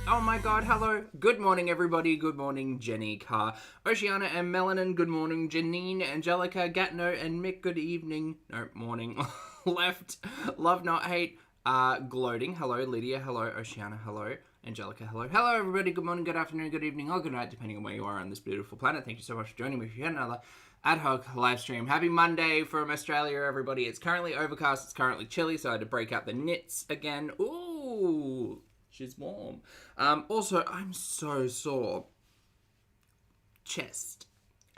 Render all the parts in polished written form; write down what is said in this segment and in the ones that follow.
Oh my god, hello. Good morning, everybody. Good morning, Jenny, Carr, Oceana, and Melanin. Good morning, Janine, Angelica, Gatno, and Mick. Good evening. No, morning. Left. Love, not hate. Gloating. Hello, Lydia. Hello, Oceana. Hello, Angelica. Hello. Hello, everybody. Good morning, good afternoon, good evening, or good night, depending on where you are on this beautiful planet. Thank you so much for joining me for yet another ad hoc live stream. Happy Monday from Australia, everybody. It's currently overcast. It's currently chilly, so I had to break out the knits again. Ooh. She's warm. Also, I'm so sore. Chest.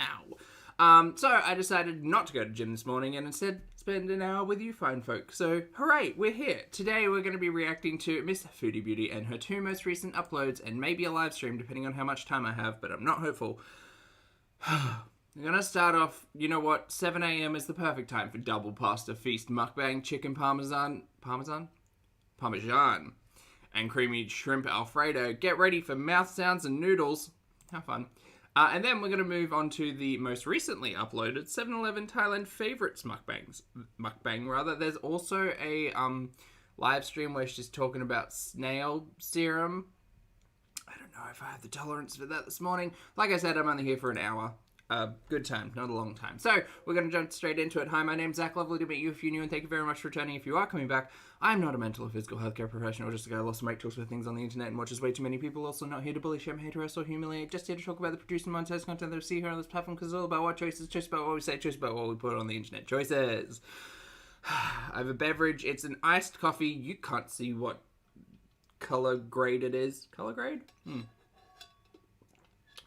Ow. So I decided not to go to gym this morning and instead spend an hour with you fine folk. So, hooray, we're here. Today we're going to be reacting to Miss Foodie Beauty and her two most recent uploads and maybe a live stream depending on how much time I have, but I'm not hopeful. I'm going to start off, you know what, 7 a.m. is the perfect time for double pasta feast mukbang chicken parmesan, and creamy shrimp Alfredo. Get ready for mouth sounds and noodles. Have fun. And then we're going to move on to the most recently uploaded 7-Eleven Thailand favorites mukbang rather. There's also a live stream where she's talking about snail serum. I don't know if I have the tolerance for that this morning. Like I said, I'm only here for an hour. Good time, not a long time. So, we're going to jump straight into it. Hi, my name's Zach. Lovely to meet you if you're new, and thank you very much for returning if you are coming back. I'm not a mental or physical healthcare professional, just a guy who loves to make talks about things on the internet and watches way too many people. Also not here to bully, shame, hate, harass, or humiliate. Just here to talk about the produced and monetized content that we see here on this platform, because it's all about what choices, choice about what we say, choice about what we put on the internet. Choices. I have a beverage. It's an iced coffee. You can't see what color grade it is. Color grade?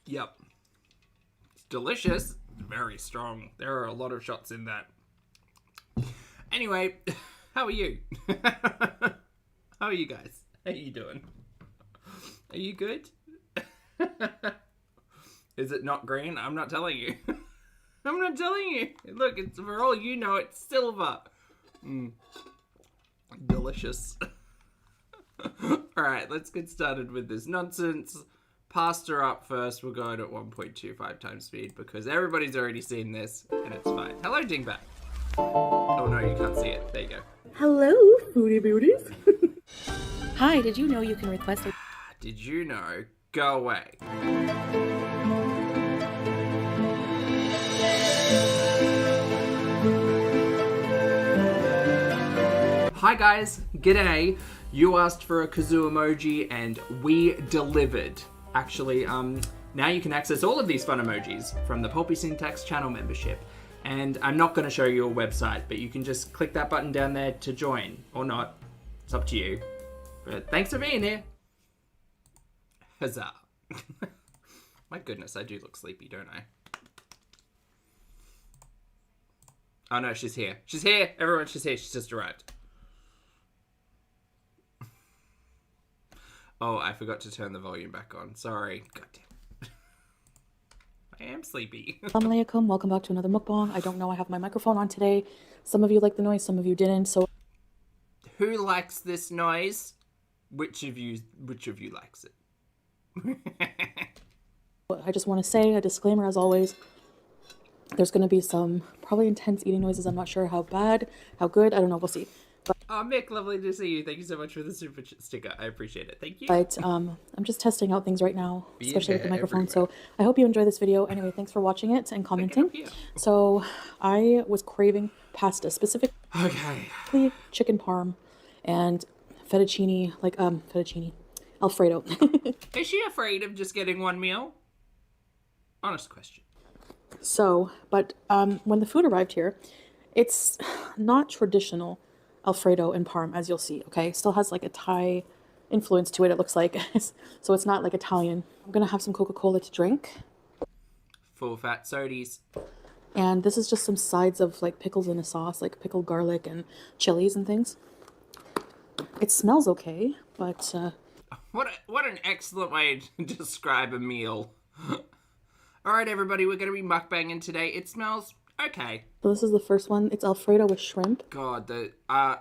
Yep. It's delicious. Very strong. There are a lot of shots in that. Anyway, how are you? How are you guys? How are you doing? Are you good? Is it not green? I'm not telling you. I'm not telling you. Look, it's for all you know, it's silver. Delicious. Alright, let's get started with this nonsense. Pasta up first. We'll go at 1.25 times speed because everybody's already seen this and it's fine. Hello, Dingbat. Oh no, you can't see it. There you go. Hello, Foodie Beauties. Hi, did you know you can request a... Did you know? Go away. Hi guys, g'day. You asked for a kazoo emoji and we delivered. Actually, now you can access all of these fun emojis from the Pulpy Syntax channel membership. And I'm not going to show you a website, but you can just click that button down there to join. Or not. It's up to you. But thanks for being here. Huzzah. My goodness, I do look sleepy, don't I? Oh no, she's here. She's here! Everyone, she's here. She's just arrived. Oh, I forgot to turn the volume back on. Sorry. God damn. I am sleepy. Assalamu alaikum, welcome back to another mukbang. I don't know, I have my microphone on today. Some of you like the noise, some of you didn't, so... Who likes this noise? Which of you likes it? I just want to say a disclaimer as always. There's going to be some probably intense eating noises. I'm not sure how bad, how good, I don't know, we'll see. But, oh, Mick, lovely to see you. Thank you so much for the super sticker. I appreciate it. Thank you. But I'm just testing out things right now, especially with the microphone. Everywhere. So I hope you enjoy this video. Anyway, thanks for watching it and commenting. So I was craving pasta, specifically chicken parm and fettuccine, Alfredo. Is she afraid of just getting one meal? Honest question. So, but when the food arrived here, it's not traditional Alfredo and parm, as you'll see, okay? It still has like a Thai influence to it, it looks like. So it's not like Italian. I'm gonna have some Coca-Cola to drink. Full fat sodies. And this is just some sides of like pickles in a sauce, like pickled garlic and chilies and things. It smells okay, but... What an excellent way to describe a meal. Alright everybody, we're going to be mukbanging today. It smells okay. So this is the first one. It's Alfredo with shrimp. God,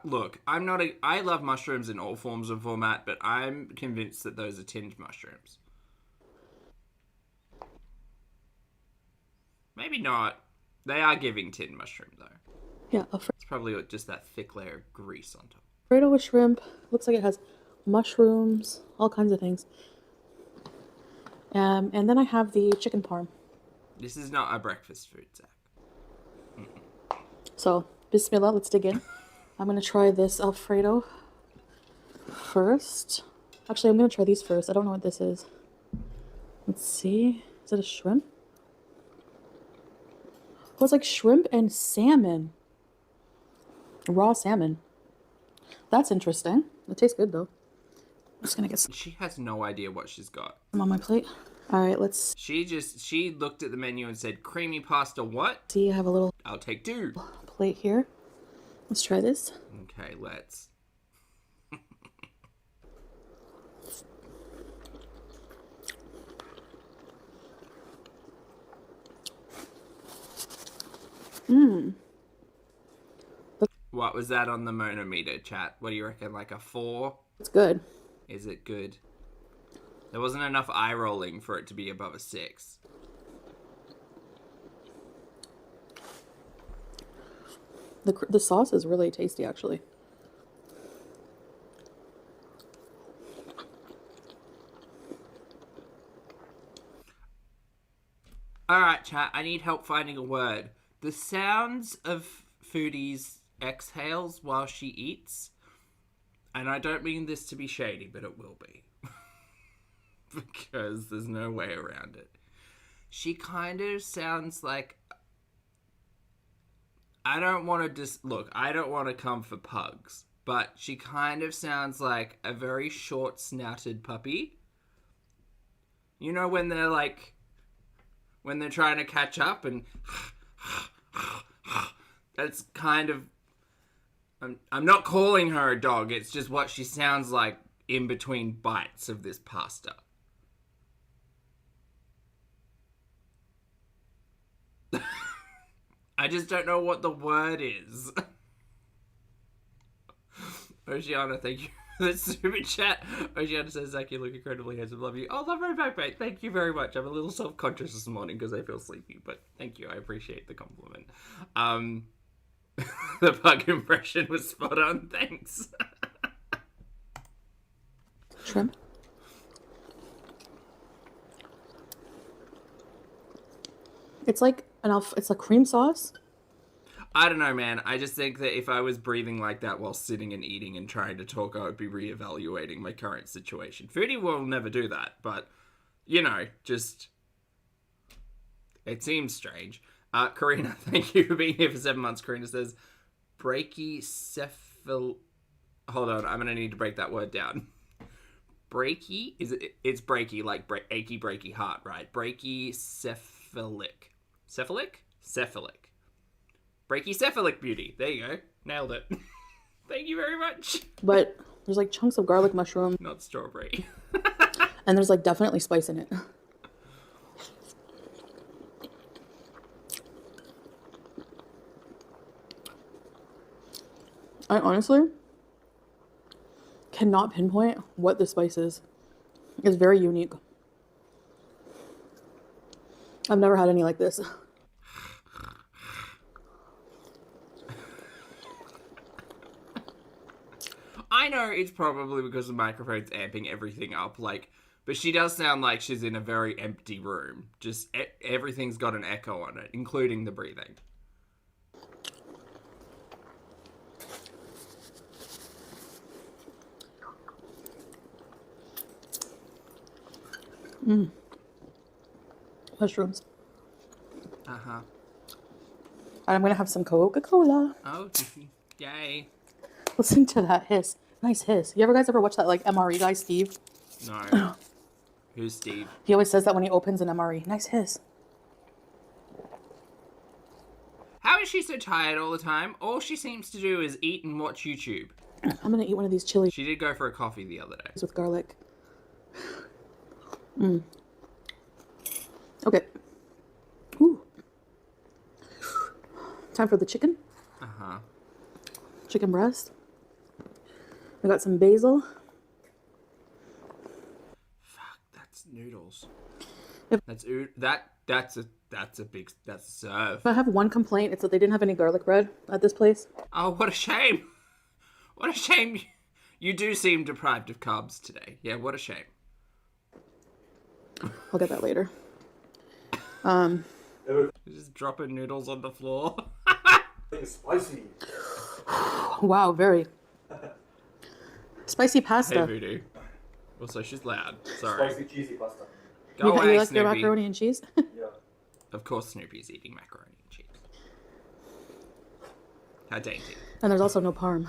look, I love mushrooms in all forms of format, but I'm convinced that those are tinned mushrooms. Maybe not. They are giving tinned mushroom though. Yeah, Alfredo. It's probably just that thick layer of grease on top. Alfredo with shrimp. Looks like it has mushrooms, all kinds of things. And then I have the chicken parm. This is not a breakfast food, Zach. So, bismillah, let's dig in. I'm going to try this Alfredo first. Actually, I'm going to try these first. I don't know what this is. Let's see. Is it a shrimp? Oh, it's like shrimp and salmon. Raw salmon. That's interesting. It tastes good, though. I'm just going to get some. She has no idea what she's got. I'm on my plate. All right, let's... She looked at the menu and said, creamy pasta what? See, I have a little... I'll take 2. Plate here. Let's try this. Okay, let's. What was that on the monometer, chat? What do you reckon, like a 4? It's good. Is it good? There wasn't enough eye rolling for it to be above a 6. The sauce is really tasty, actually. Alright, chat, I need help finding a word. The sounds of Foodie's exhales while she eats, and I don't mean this to be shady, but it will be. Because there's no way around it. She kind of sounds like... I don't want to look, I don't want to come for pugs, but she kind of sounds like a very short-snouted puppy. You know when they're like... when they're trying to catch up and... That's kind of... I'm not calling her a dog, it's just what she sounds like in between bites of this pasta. I just don't know what the word is. Oceana, thank you for the super chat. Oceana says, Zach, you look incredibly handsome. Love you. Oh, love right back, mate. Thank you very much. I'm a little self-conscious this morning because I feel sleepy, but thank you. I appreciate the compliment. The pug impression was spot on. Thanks. Shrimp. It's like it's like cream sauce. I don't know, man. I just think that if I was breathing like that while sitting and eating and trying to talk, I would be reevaluating my current situation. Foodie will never do that, but, you know, just... it seems strange. Karina, thank you for being here for 7 months. Karina says, brachycephal... Hold on, I'm going to need to break that word down. Brachy? It's brachy, like achy, breaky heart, right? Brachycephalic. Cephalic? Cephalic. Brachycephalic beauty. There you go. Nailed it. Thank you very much. But there's like chunks of garlic mushroom. Not strawberry. And there's like definitely spice in it. I honestly cannot pinpoint what the spice is. It's very unique. I've never had any like this. I know it's probably because the microphone's amping everything up, like, but she does sound like she's in a very empty room. Just everything's got an echo on it, including the breathing. Mushrooms. Uh-huh. I'm gonna have some Coca-Cola. Oh, yay. Listen to that hiss. Nice hiss. You guys ever watch that like MRE guy, Steve? No. Who's Steve? He always says that when he opens an MRE. Nice hiss. How is she so tired all the time? All she seems to do is eat and watch YouTube. I'm gonna eat one of these chili She did go for a coffee the other day. with garlic. Okay. Ooh. Time for the chicken. Uh-huh. Chicken breast. We got some basil. Fuck, that's noodles. If- That's a big serve. If I have one complaint, it's that they didn't have any garlic bread at this place. Oh, what a shame. What a shame. You do seem deprived of carbs today. Yeah, what a shame. I'll get that later. Just dropping noodles on the floor. It's spicy. Wow, very spicy Hey, pasta. Voodoo. Also, she's loud. Sorry. Spicy cheesy pasta. Go You away, like your Snoopy. macaroni and cheese? Yeah. Of course Snoopy's eating macaroni and cheese. How dainty. And there's also no parm.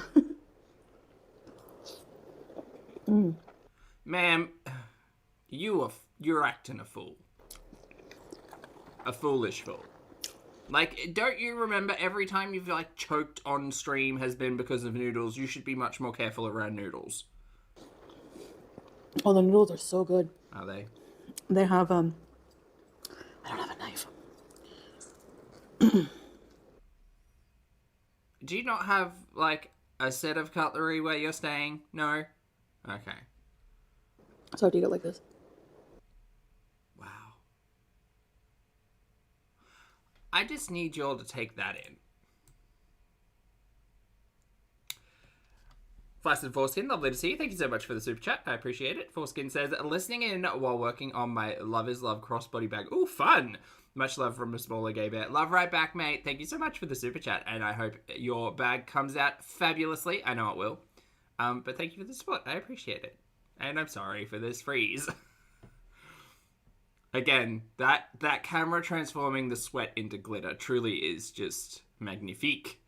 Ma'am, you're acting a fool. A foolish fool. Like, don't you remember every time you've, like, choked on stream has been because of noodles? You should be much more careful around noodles. Oh, the noodles are so good. Are they? They have, I don't have a knife. Do you not have, like, a set of cutlery where you're staying? No? Okay. So I have to eat it like this. Wow. I just need y'all to take that in. Flaccid Foreskin, lovely to see you. Thank you so much for the super chat. I appreciate it. Foreskin says, listening in while working on my Love is Love crossbody bag. Ooh, fun! Much love from a smaller gay bear. Love right back, mate. Thank you so much for the super chat, and I hope your bag comes out fabulously. I know it will. But thank you for the support. I appreciate it. And I'm sorry for this freeze. Again, that camera transforming the sweat into glitter truly is just magnifique.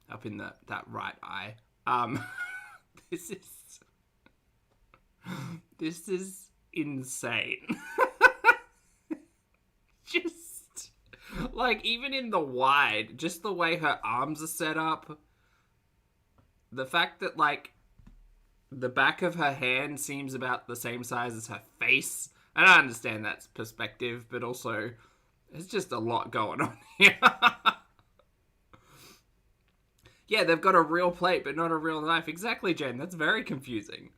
Up in that right eye. This is insane. Just like even in the wide, just the way her arms are set up, the fact that like the back of her hand seems about the same size as her face. And I understand that's perspective, but also there's just a lot going on here. Yeah, they've got a real plate, but not a real knife. Exactly, Jen. That's very confusing.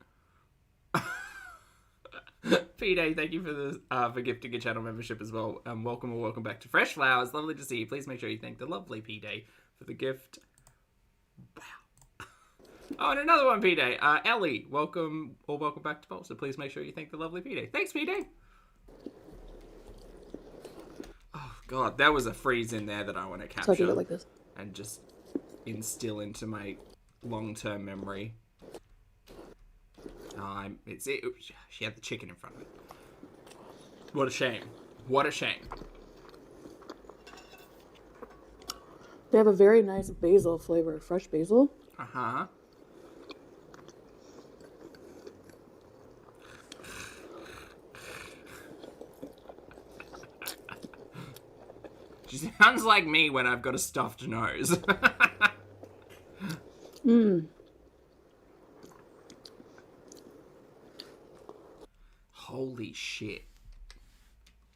P-Day, thank you for gifting a channel membership as well. Welcome back to Fresh Flowers. Lovely to see you. Please make sure you thank the lovely P-Day for the gift. Wow. Oh, and another one, P-Day. Ellie, welcome back to Pulsar. Please make sure you thank the lovely P-Day. Thanks, P-Day. Oh, God, there was a freeze in there that I want to capture. So I do it like this. And just instill into my long-term memory. She had the chicken in front of it. What a shame. What a shame. They have a very nice basil flavor, fresh basil. Uh-huh. She sounds like me when I've got a stuffed nose. Holy shit.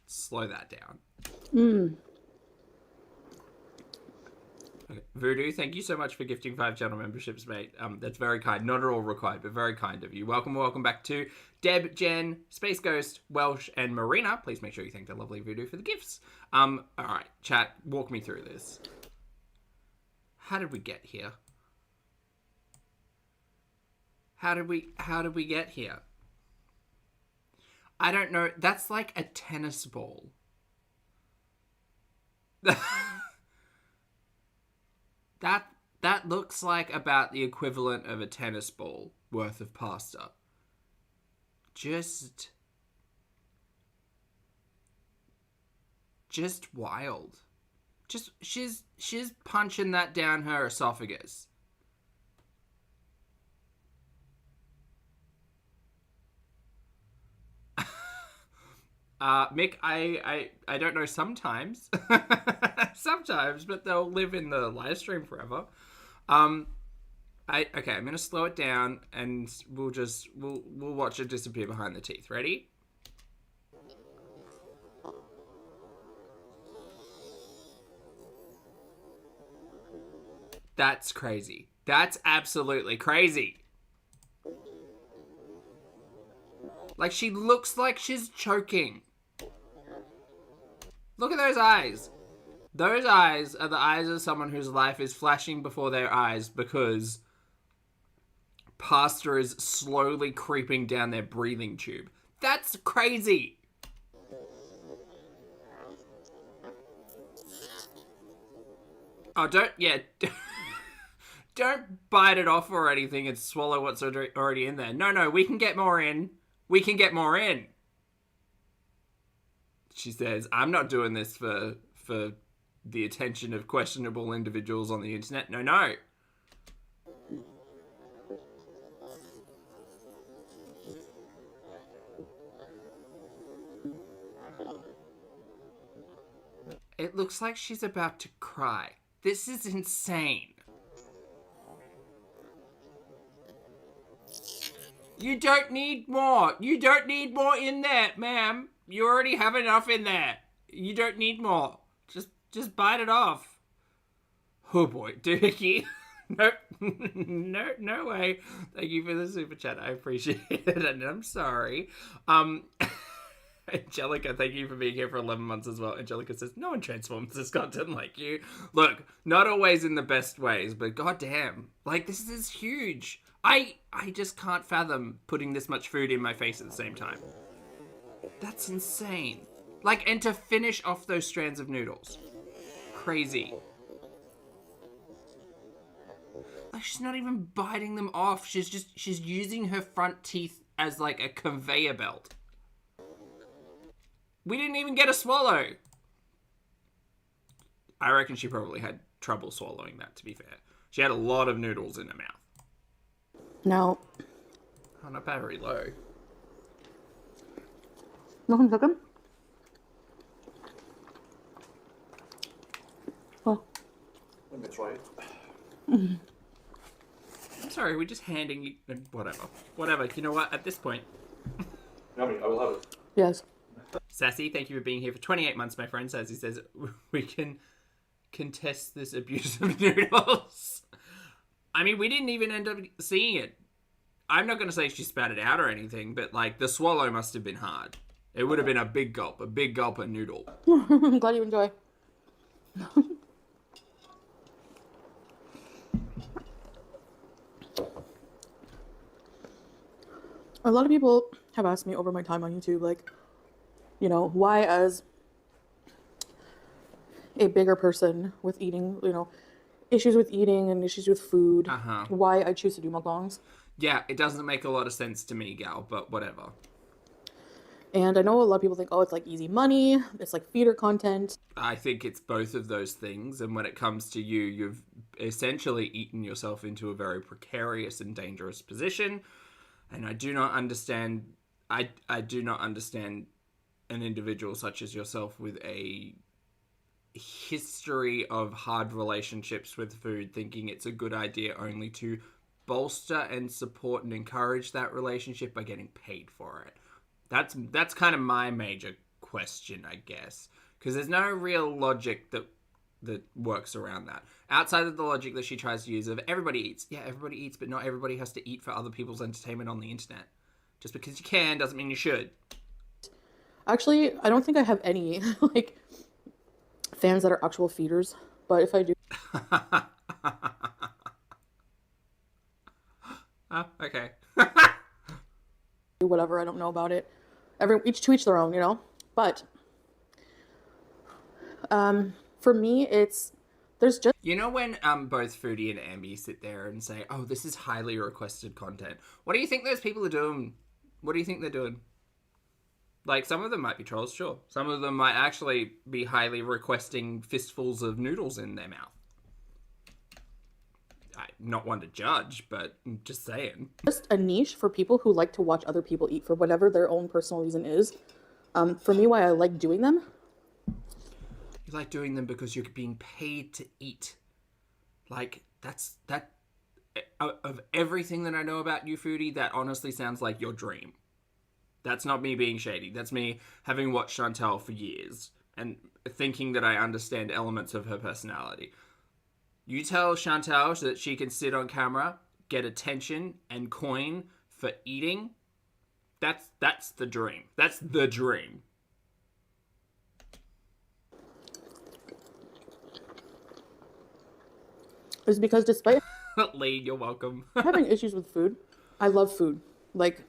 Slow that down. Okay. Voodoo, thank you so much for gifting 5 channel memberships, mate. That's very kind. Not at all required, but very kind of you. Welcome back to Deb, Jen, Space Ghost, Welsh, and Marina. Please make sure you thank the lovely Voodoo for the gifts. Alright, chat, walk me through this. How did we get here? How did we get here? I don't know. That's like a tennis ball. That looks like about the equivalent of a tennis ball worth of pasta. Just wild. Just she's punching that down her esophagus. Mick, I don't know sometimes. Sometimes, but they'll live in the live stream forever. Okay, I'm gonna slow it down and we'll watch it disappear behind the teeth. Ready? That's crazy. That's absolutely crazy. Like, she looks like she's choking. Look at those eyes. Those eyes are the eyes of someone whose life is flashing before their eyes because pasta is slowly creeping down their breathing tube. That's crazy. Oh, don't bite it off or anything and swallow what's already in there. No, we can get more in. We can get more in. She says, I'm not doing this for the attention of questionable individuals on the internet. No. It looks like she's about to cry. This is insane. You don't need more. You don't need more in there, ma'am. You already have enough in there. You don't need more. Just bite it off. Oh boy, doohickey. Nope. No way. Thank you for the super chat. I appreciate it, and I'm sorry. Angelica, thank you for being here for 11 months as well. Angelica says, no one transforms this content like you. Look, not always in the best ways, but goddamn. Like, this is huge. I just can't fathom putting this much food in my face at the same time. That's insane. Like, and to finish off those strands of noodles. Crazy. Like, she's not even biting them off. She's using her front teeth as, like, a conveyor belt. We didn't even get a swallow. I reckon she probably had trouble swallowing that, to be fair. She had a lot of noodles in her mouth. Now. Oh, not very low. Nothing cooking? Well. Let me try it. I'm sorry, we're just handing you... Whatever. Whatever. You know what? At this point... Yummy, I will have it. Yes. Sassy, thank you for being here for 28 months, my friend. Sassy says, we can contest this abuse of noodles. I mean, we didn't even end up seeing it. I'm not going to say she spat it out or anything, but, like, the swallow must have been hard. It would have been a big gulp of noodle. I'm glad you enjoy. A lot of people have asked me over my time on YouTube, like, you know, why as a bigger person with eating, you know, issues with eating and issues with food, why I choose to do mukbangs. Yeah, it doesn't make a lot of sense to me, gal, but whatever. And I know a lot of people think, oh, it's like easy money, it's like feeder content. I think it's both of those things, and when it comes to you, you've essentially eaten yourself into a very precarious and dangerous position, and I do not understand, I do not understand an individual such as yourself with a history of hard relationships with food thinking it's a good idea only to bolster and support and encourage that relationship by getting paid for it. That's kind of my major question, I guess, because there's no real logic that works around that outside of the logic that she tries to use of everybody eats. Yeah, everybody eats, but not everybody has to eat for other people's entertainment on the internet. Just because you can doesn't mean you should. Actually, I don't think I have any like fans that are actual feeders, but if I do, okay. whatever, I don't know about it. Each to each their own, you know. But for me, there's just, you know, when both Foodie and Ambi sit there and say, "Oh, this is highly requested content." What do you think those people are doing? What do you think they're doing? Like, some of them might be trolls, sure. Some of them might actually be highly requesting fistfuls of noodles in their mouth. I'm not one to judge, but I'm just saying. Just a niche for people who like to watch other people eat for whatever their own personal reason is. For me, why I like doing them. You like doing them because you're being paid to eat. Like, that of everything that I know about you, Foodie, that honestly sounds like your dream. That's not me being shady. That's me having watched Chantal for years and thinking that I understand elements of her personality. You tell Chantal that she can sit on camera, get attention and coin for eating. That's the dream. That's the dream. Is because despite Lee, you're welcome. having issues with food, I love food. Like,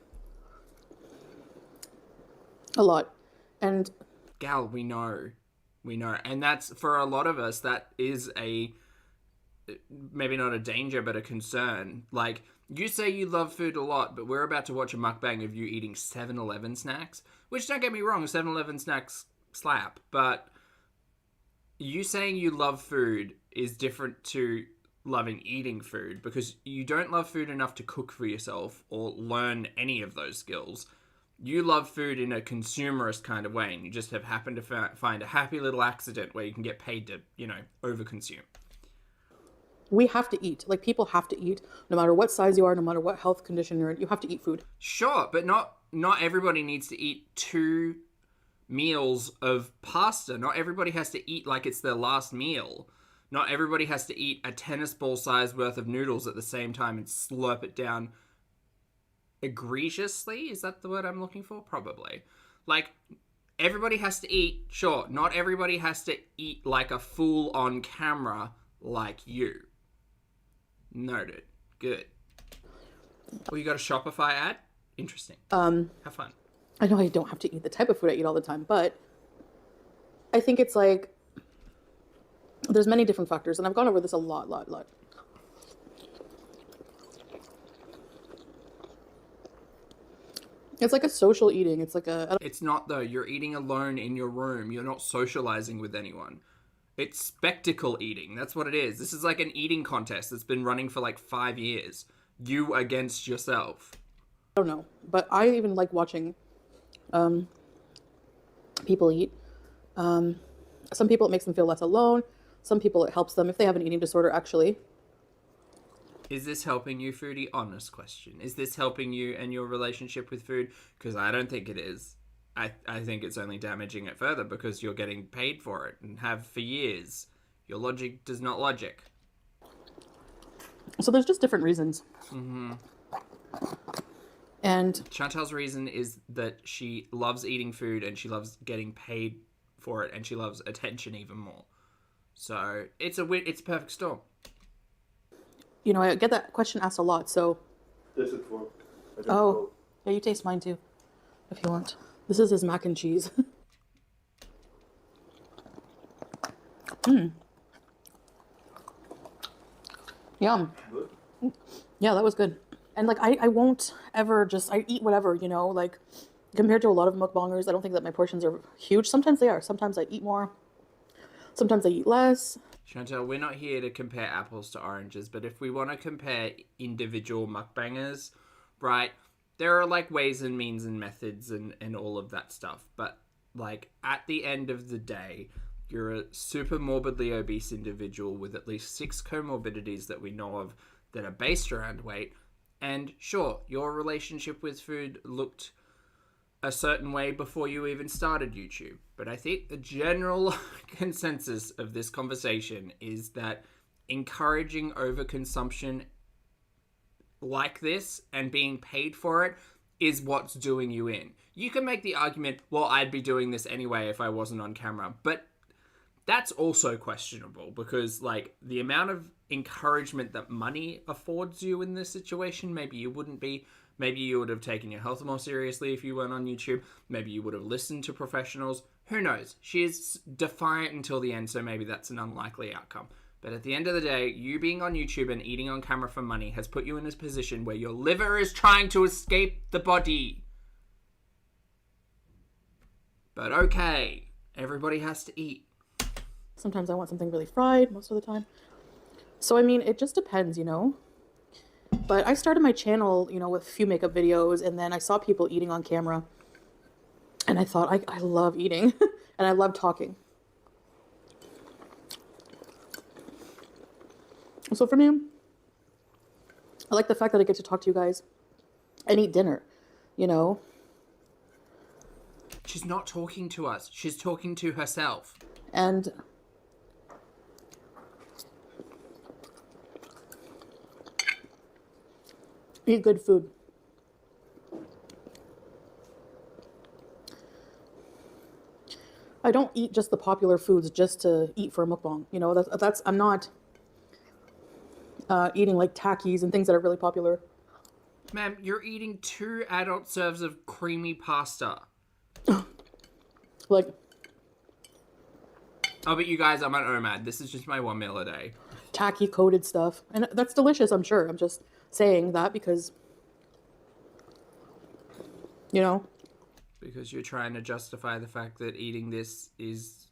a lot. And gal, we know, and that's, for a lot of us, that is a, maybe not a danger, but a concern. Like, you say you love food a lot, but we're about to watch a mukbang of you eating 7-Eleven snacks, which, don't get me wrong, 7-Eleven snacks slap, but you saying you love food is different to loving eating food, because you don't love food enough to cook for yourself or learn any of those skills. You love food in a consumerist kind of way, and you just have happened to find a happy little accident where you can get paid to, you know, overconsume. we have to eat. Like, people have to eat. No matter what size you are, no matter what health condition you're in, you have to eat food. Sure, but not everybody needs to eat 2 meals of pasta. Not everybody has to eat like it's their last meal. Not everybody has to eat a tennis ball size worth of noodles at the same time and slurp it down egregiously. Is that the word I'm looking for? Probably. Like, everybody has to eat. Sure, not everybody has to eat like a fool on camera like you. Noted. Good. Well, you got a Shopify ad? Interesting. Have fun. I know I don't have to eat the type of food I eat all the time, but I think it's like there's many different factors, and I've gone over this a lot. It's like a social eating. It's like a... It's not, though. You're eating alone in your room. You're not socializing with anyone. It's spectacle eating. That's what it is. This is like an eating contest that's been running for like 5 years. You against yourself. I don't know, but I even like watching people eat. Some people, it makes them feel less alone. Some people, it helps them if they have an eating disorder, actually. Is this helping you, Foodie? Honest question. Is this helping you and your relationship with food? Because I don't think it is. I think it's only damaging it further because you're getting paid for it and have for years. Your logic does not logic. So there's just different reasons. Mm-hmm. And Chantal's reason is that she loves eating food and she loves getting paid for it and she loves attention even more. So it's a perfect storm. You know, I get that question asked a lot, so... This is for... Oh, yeah, you taste mine too, if you want. This is his mac and cheese. Yum. Good? Yeah, that was good. And like, I won't ever just... I eat whatever, you know, like, compared to a lot of mukbangers, I don't think that my portions are huge. Sometimes they are. Sometimes I eat more. Sometimes I eat less. Chantal, we're not here to compare apples to oranges, but if we want to compare individual mukbangers, right, there are like ways and means and methods and all of that stuff. But like at the end of the day, you're a super morbidly obese individual with at least 6 comorbidities that we know of that are based around weight. And sure, your relationship with food looked a certain way before you even started YouTube. But I think the general consensus of this conversation is that encouraging overconsumption like this and being paid for it is what's doing you in. You can make the argument, well, I'd be doing this anyway if I wasn't on camera. But that's also questionable because, like, the amount of encouragement that money affords you in this situation, maybe you wouldn't be. Maybe you would have taken your health more seriously if you weren't on YouTube. Maybe you would have listened to professionals. Who knows? She is defiant until the end, so maybe that's an unlikely outcome. But at the end of the day, you being on YouTube and eating on camera for money has put you in this position where your liver is trying to escape the body. But okay, everybody has to eat. Sometimes I want something really fried, most of the time. So, I mean, it just depends, you know? But I started my channel, you know, with a few makeup videos, and then I saw people eating on camera. And I thought, I love eating, and I love talking. So for me, I like the fact that I get to talk to you guys and eat dinner, you know? She's not talking to us. She's talking to herself. And eat good food. I don't eat just the popular foods just to eat for a mukbang. You know, that's I'm not eating like Takis and things that are really popular. Ma'am, you're eating 2 adult serves of creamy pasta. Like, oh, but you guys, I'm an OMAD. This is just my 1 meal a day. tacky coated stuff. And that's delicious, I'm sure. I'm just saying that because, you know. Because you're trying to justify the fact that eating this is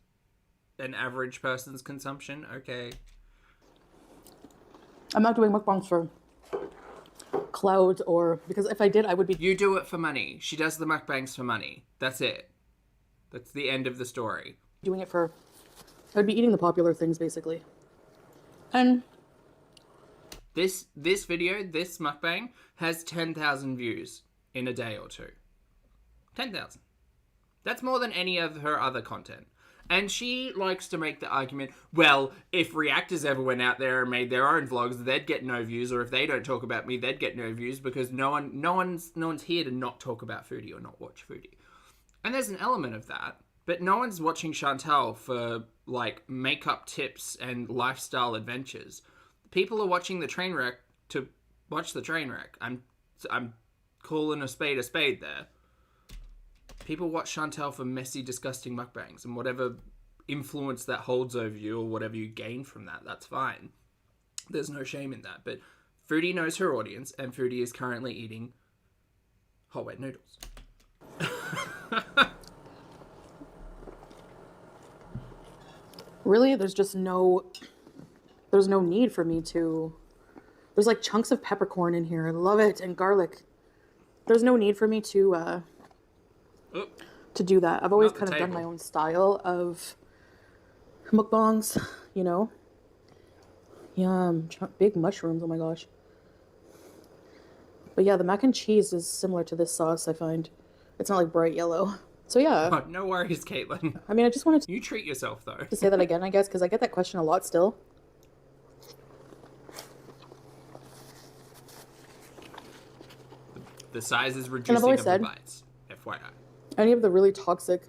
an average person's consumption? Okay. I'm not doing mukbangs for clout or... Because if I did, I would be... You do it for money. She does the mukbangs for money. That's it. That's the end of the story. Doing it for... I'd be eating the popular things, basically. And... This video, this mukbang, has 10,000 views in a day or two. 10,000. That's more than any of her other content. And she likes to make the argument, well, if reactors ever went out there and made their own vlogs, they'd get no views, or if they don't talk about me, they'd get no views because no one's here to not talk about Foodie or not watch Foodie. And there's an element of that, but no one's watching Chantal for like makeup tips and lifestyle adventures. People are watching the train wreck to watch the train wreck. I'm calling a spade there. People watch Chantal for messy, disgusting mukbangs and whatever influence that holds over you or whatever you gain from that, that's fine. There's no shame in that. But Foodie knows her audience, and Foodie is currently eating hot wet noodles. Really, there's no need for me to. There's like chunks of peppercorn in here. I love it, and garlic. There's no need for me to do that. I've always kind of done my own style of mukbangs, you know. Yum, big mushrooms. Oh my gosh. But yeah, the mac and cheese is similar to this sauce, I find. It's not like bright yellow. So yeah. Oh, no worries, Caitlin. I mean, I just wanted to... You treat yourself, though. To say that again, I guess, because I get that question a lot still. The size is reducing of the bites, FYI. Any of the really toxic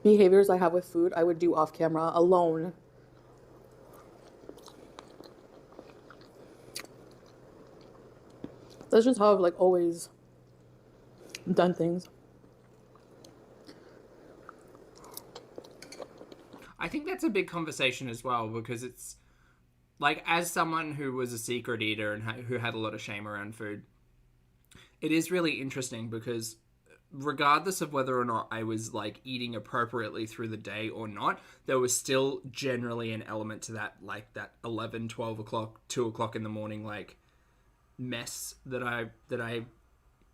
behaviors I have with food, I would do off camera, alone. That's just how I've like always done things. I think that's a big conversation as well, because it's like, as someone who was a secret eater and who had a lot of shame around food, it is really interesting because regardless of whether or not I was like eating appropriately through the day or not, there was still generally an element to that, like that 11, 12 o'clock, 2 o'clock in the morning, like mess that I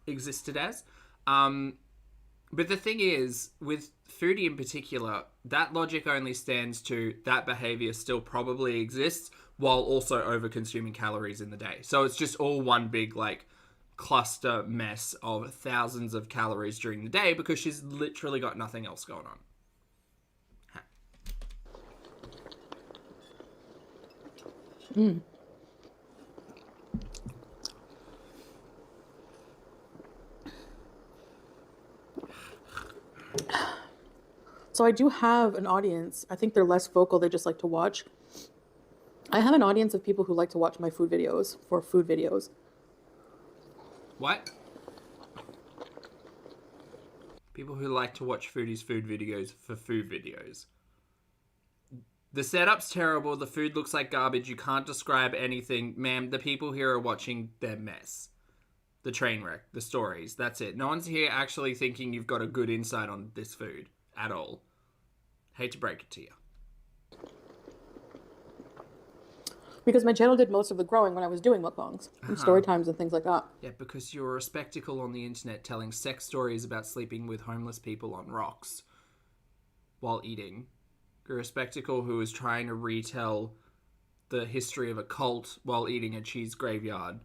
existed as. But the thing is, with Foodie in particular, that logic only stands to that behavior still probably exists while also over-consuming calories in the day. So it's just all one big, like, cluster mess of thousands of calories during the day because she's literally got nothing else going on. So I do have an audience. I think they're less vocal. They just like to watch. I have an audience of people who like to watch my food videos for food videos. What? People who like to watch Foodie's food videos for food videos. The setup's terrible. The food looks like garbage. You can't describe anything. Ma'am, the people here are watching their mess. The train wreck. The stories. That's it. No one's here actually thinking you've got a good insight on this food. At all. Hate to break it to you. Because my channel did most of the growing when I was doing mukbangs and story times and things like that. Yeah, because you're a spectacle on the internet telling sex stories about sleeping with homeless people on rocks while eating. You're a spectacle who is trying to retell the history of a cult while eating a cheese graveyard.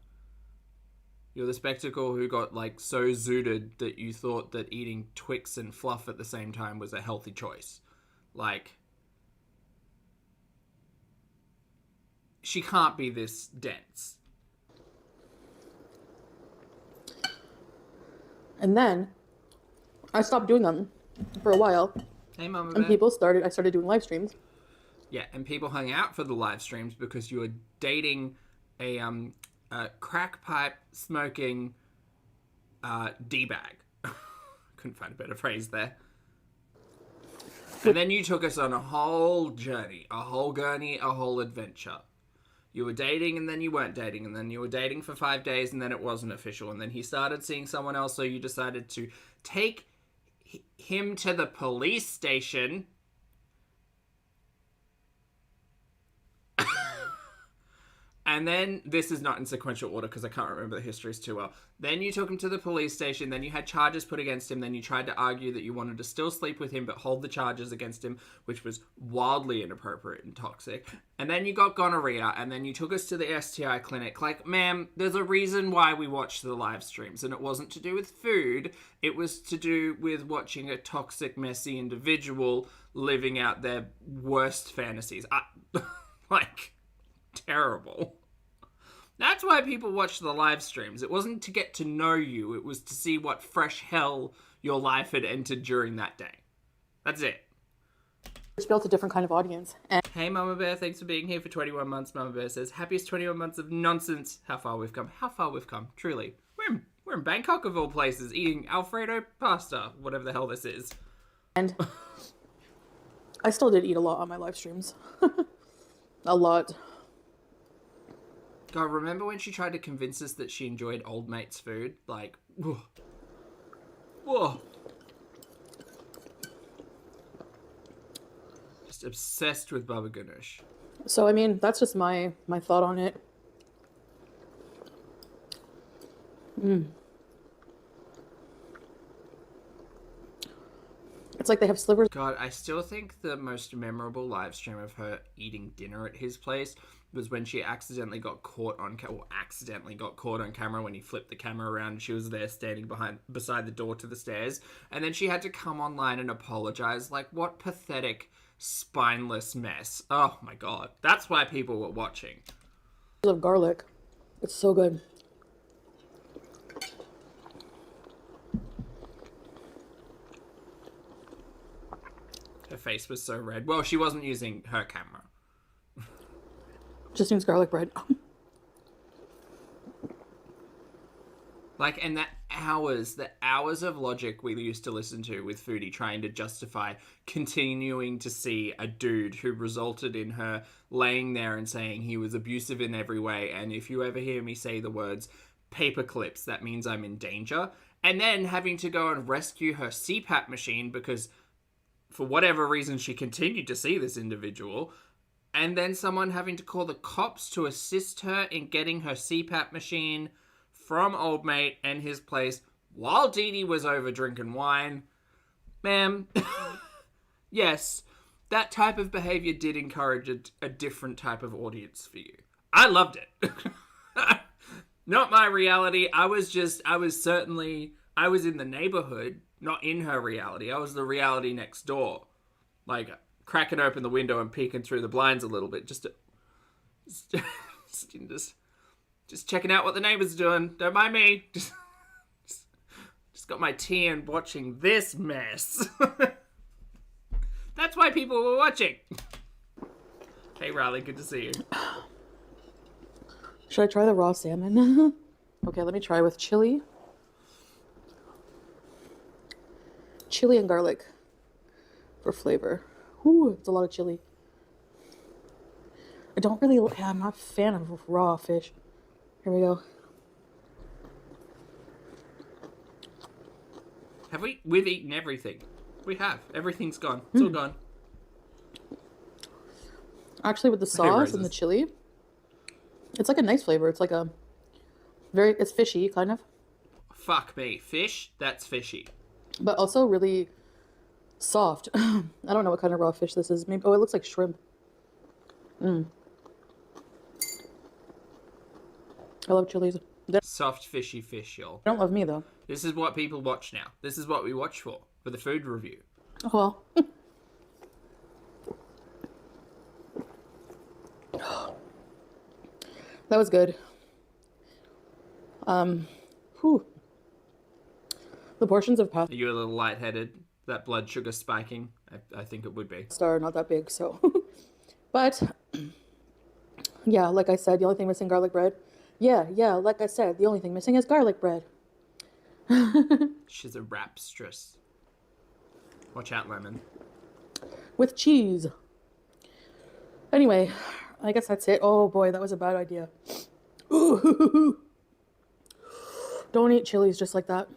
You're the spectacle who got, like, so zooted that you thought that eating Twix and fluff at the same time was a healthy choice. Like, she can't be this dense. And then I stopped doing them for a while. Hey, Mama And Bear. I started doing live streams. Yeah, and people hung out for the live streams because you were dating a crack pipe smoking D-bag. Couldn't find a better phrase there. And then you took us on a whole journey, a whole adventure. You were dating and then you weren't dating, and then you were dating for 5 days and then it wasn't official, and then he started seeing someone else, so you decided to take him to the police station. And then, this is not in sequential order because I can't remember the histories too well. Then you took him to the police station, then you had charges put against him, then you tried to argue that you wanted to still sleep with him but hold the charges against him, which was wildly inappropriate and toxic. And then you got gonorrhea, and then you took us to the STI clinic. Like, ma'am, there's a reason why we watched the live streams, and it wasn't to do with food, it was to do with watching a toxic, messy individual living out their worst fantasies. Like, terrible. That's why people watch the live streams. It wasn't to get to know you. It was to see what fresh hell your life had entered during that day. That's it. Which built a different kind of audience. And Hey, Mama Bear, thanks for being here for 21 months. Mama Bear says, happiest 21 months of nonsense. How far we've come. How far we've come, truly. We're in Bangkok, of all places, eating Alfredo pasta, whatever the hell this is. And I still did eat a lot on my live streams. A lot. God, remember when she tried to convince us that she enjoyed old mate's food? Like, whoa. Whoa. Just obsessed with baba ganoush. So, I mean, that's just my thought on it. It's like they have slivers. God, I still think the most memorable live stream of her eating dinner at his place was when she accidentally got caught on camera when he flipped the camera around and she was there standing beside the door to the stairs, and then she had to come online and apologize. Like, what pathetic, spineless mess. Oh my God, that's why people were watching. I love garlic. It's so good. Her face was so red. Well, she wasn't using her camera. Just needs garlic bread. Like, and the hours of logic we used to listen to with Foodie trying to justify continuing to see a dude who resulted in her laying there and saying he was abusive in every way, and if you ever hear me say the words paper clips, that means I'm in danger, and then having to go and rescue her CPAP machine because for whatever reason she continued to see this individual, and then someone having to call the cops to assist her in getting her CPAP machine from old mate and his place while Dee Dee was over drinking wine. Ma'am, yes, that type of behavior did encourage a different type of audience for you. I loved it. Not my reality. I was in the neighborhood, not in her reality. I was the reality next door. Like, cracking open the window and peeking through the blinds a little bit just checking out what the neighbors are doing. Don't mind me. Just got my tea and watching this mess. That's why people were watching. Hey, Riley, good to see you. Should I try the raw salmon? Okay, let me try with chili. Chili and garlic for flavor. Ooh, it's a lot of chili. I'm not a fan of raw fish. Here we go. We've eaten everything. We have. Everything's gone. It's all gone. Actually, with the sauce and the chili, it's like a nice flavor. It's like it's fishy, kind of. Fuck me. Fish? That's fishy. But also really soft. I don't know what kind of raw fish this is. Maybe, it looks like shrimp. I love chilies. Soft, fishy fish, y'all. They don't love me, though. This is what people watch now. This is what we watch for the food review. Oh, well. That was good. Whew. The portions of pasta. Are you a little lightheaded? That blood sugar spiking? I think it would be. Are not that big, so. But, yeah, like I said, the only thing missing garlic bread. Yeah, like I said, the only thing missing is garlic bread. She's a rapstress. Watch out, lemon. With cheese. Anyway, I guess that's it. Oh boy, that was a bad idea. Ooh. Don't eat chilies just like that.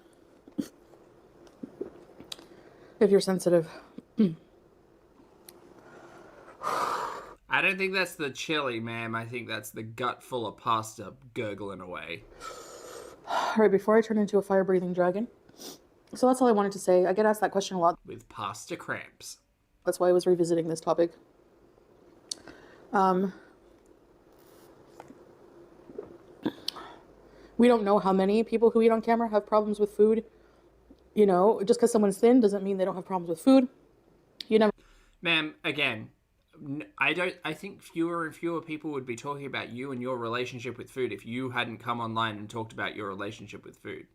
If you're sensitive. I don't think that's the chili, ma'am. I think that's the gut full of pasta gurgling away. All right, before I turn into a fire-breathing dragon. So that's all I wanted to say. I get asked that question a lot. With pasta cramps. That's why I was revisiting this topic. We don't know how many people who eat on camera have problems with food. You know, just because someone's thin doesn't mean they don't have problems with food. You never... Ma'am, again, I think fewer and fewer people would be talking about you and your relationship with food if you hadn't come online and talked about your relationship with food.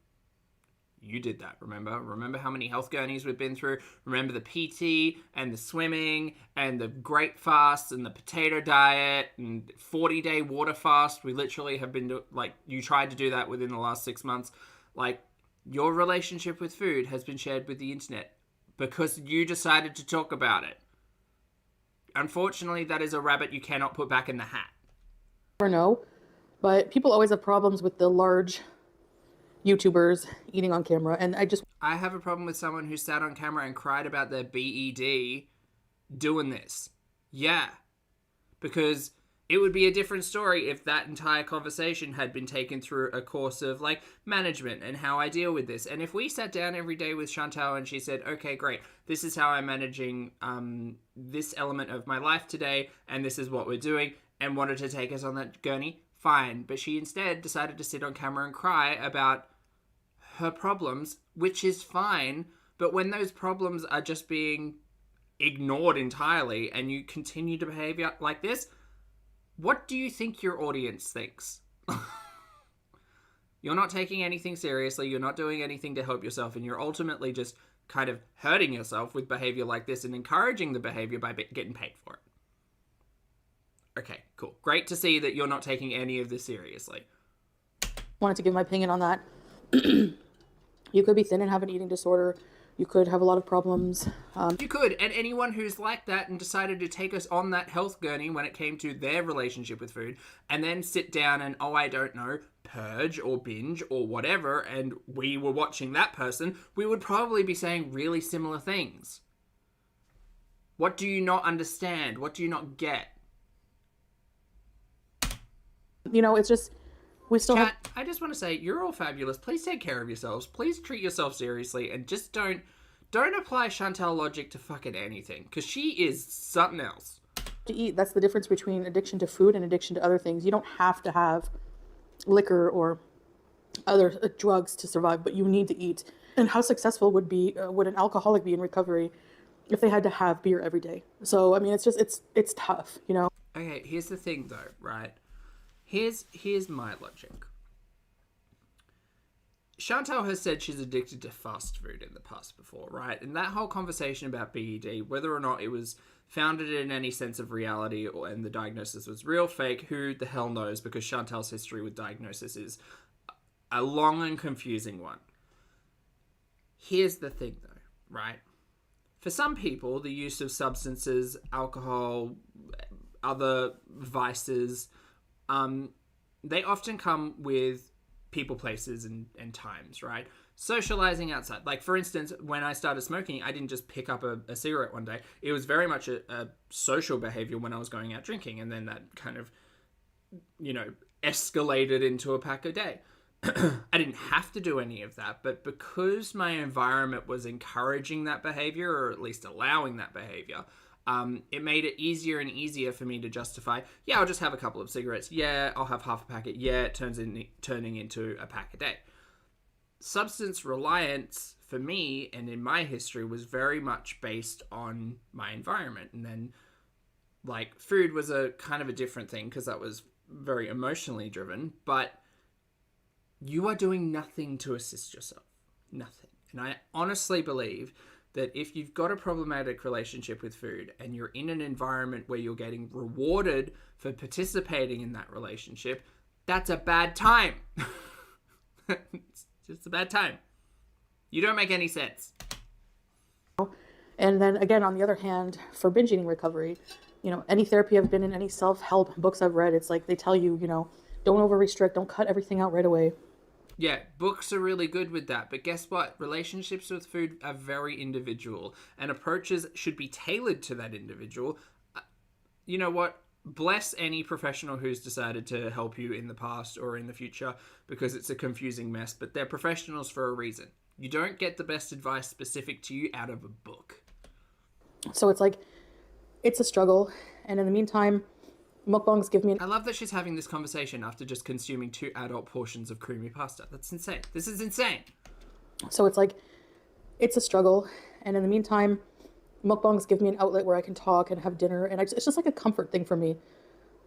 You did that, remember? Remember how many health gurneys we've been through? Remember the PT and the swimming and the grape fast and the potato diet and 40-day water fast? We literally have been, you tried to do that within the last 6 months. Like, your relationship with food has been shared with the internet because you decided to talk about it. Unfortunately, that is a rabbit you cannot put back in the hat. Never know, but people always have problems with the large YouTubers eating on camera, and I have a problem with someone who sat on camera and cried about their BED doing this. Yeah. Because it would be a different story if that entire conversation had been taken through a course of, like, management and how I deal with this. And if we sat down every day with Chantal and she said, okay, great, this is how I'm managing this element of my life today, and this is what we're doing, and wanted to take us on that journey, fine. But she instead decided to sit on camera and cry about her problems, which is fine. But when those problems are just being ignored entirely and you continue to behave like this, what do you think your audience thinks? You're not taking anything seriously, you're not doing anything to help yourself, and you're ultimately just kind of hurting yourself with behavior like this and encouraging the behavior by getting paid for it. Okay, cool. Great to see that you're not taking any of this seriously. wanted to give my opinion on that. You could be thin and have an eating disorder. You could have a lot of problems. You could, and anyone who's like that and decided to take us on that health journey when it came to their relationship with food, and then sit down and, I don't know, purge or binge or whatever, and we were watching that person, we would probably be saying really similar things. What do you not understand? What do you not get? You know, it's just, we still Chat, I just want to say, you're all fabulous. Please take care of yourselves. Please treat yourself seriously, and just don't apply Chantal logic to fucking anything, because she is something else. To eat. That's the difference between addiction to food and addiction to other things. You don't have to have liquor or other drugs to survive, but you need to eat. And how successful would an alcoholic be in recovery if they had to have beer every day? So, I mean, it's just, it's tough, you know? Okay, here's the thing though, right? Here's my logic. Chantal has said she's addicted to fast food in the past before, right? And that whole conversation about BED, whether or not it was founded in any sense of reality and the diagnosis was real, fake, who the hell knows, because Chantal's history with diagnosis is a long and confusing one. Here's the thing though, right? For some people, the use of substances, alcohol, other vices, they often come with people, places, and times, right? Socializing outside. Like, for instance, when I started smoking, I didn't just pick up a cigarette one day. It was very much a social behavior when I was going out drinking, and then that kind of, you know, escalated into a pack a day. I didn't have to do any of that, but because my environment was encouraging that behavior, or at least allowing that behavior, it made it easier and easier for me to justify, yeah, I'll just have a couple of cigarettes. Yeah, I'll have half a packet. Yeah, it turning into a pack a day. Substance reliance, for me, and in my history, was very much based on my environment. And then, like, food was a kind of a different thing, because that was very emotionally driven. But you are doing nothing to assist yourself. Nothing. And I honestly believe that if you've got a problematic relationship with food and you're in an environment where you're getting rewarded for participating in that relationship, that's a bad time. It's just a bad time. You don't make any sense. And then again, on the other hand, for binge eating recovery, you know, any therapy I've been in, any self-help books I've read, it's like they tell you, you know, don't over-restrict, don't cut everything out right away. Yeah, books are really good with that. But guess what? Relationships with food are very individual, and approaches should be tailored to that individual. You know what? Bless any professional who's decided to help you in the past or in the future, because it's a confusing mess, but they're professionals for a reason. You don't get the best advice specific to you out of a book. So it's like, it's a struggle. And in the meantime, mukbangs give me I love that she's having this conversation after just consuming 2 adult portions of creamy pasta. That's insane. This is insane. So it's like, it's a struggle. And in the meantime, mukbangs give me an outlet where I can talk and have dinner. And it's just like a comfort thing for me.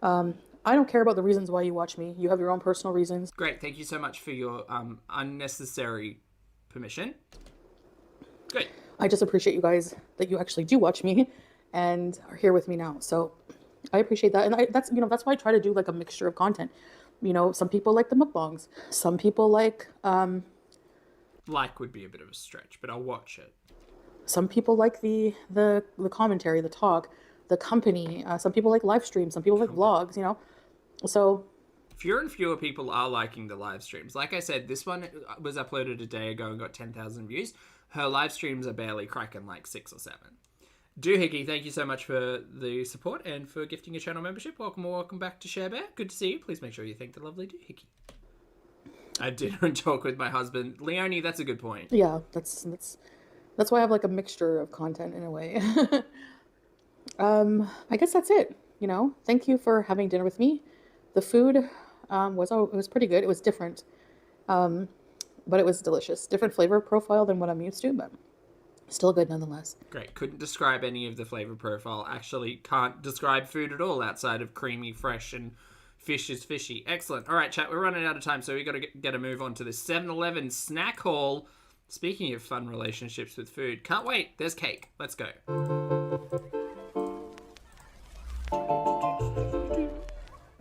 I don't care about the reasons why you watch me. You have your own personal reasons. Great. Thank you so much for your unnecessary permission. Great. I just appreciate you guys that you actually do watch me and are here with me now. So I appreciate that. And that's why I try to do like a mixture of content. You know, some people like the mukbangs. Some people like... like would be a bit of a stretch, but I'll watch it. Some people like the commentary, the talk. the company. Some people like live streams, some people like vlogs, you know. So fewer and fewer people are liking the live streams. Like I said, this one was uploaded a day ago and got 10,000 views. Her live streams are barely cracking like 6 or 7. Doohickey, thank you so much for the support and for gifting a channel membership. Welcome back to Share Bear. Good to see you. Please make sure you thank the lovely Doohickey. I had dinner and talk with my husband. Leonie, that's a good point. Yeah, that's why I have like a mixture of content in a way. I guess that's it. You know, thank you for having dinner with me. The food it was pretty good. It was different, but it was delicious. Different flavor profile than what I'm used to, but still good nonetheless. Great. Couldn't describe any of the flavor profile. Actually, can't describe food at all outside of creamy, fresh, and fish is fishy. Excellent. All right, chat. We're running out of time, so we got to get a move on to this 7-Eleven snack haul. Speaking of fun relationships with food, can't wait. There's cake. Let's go.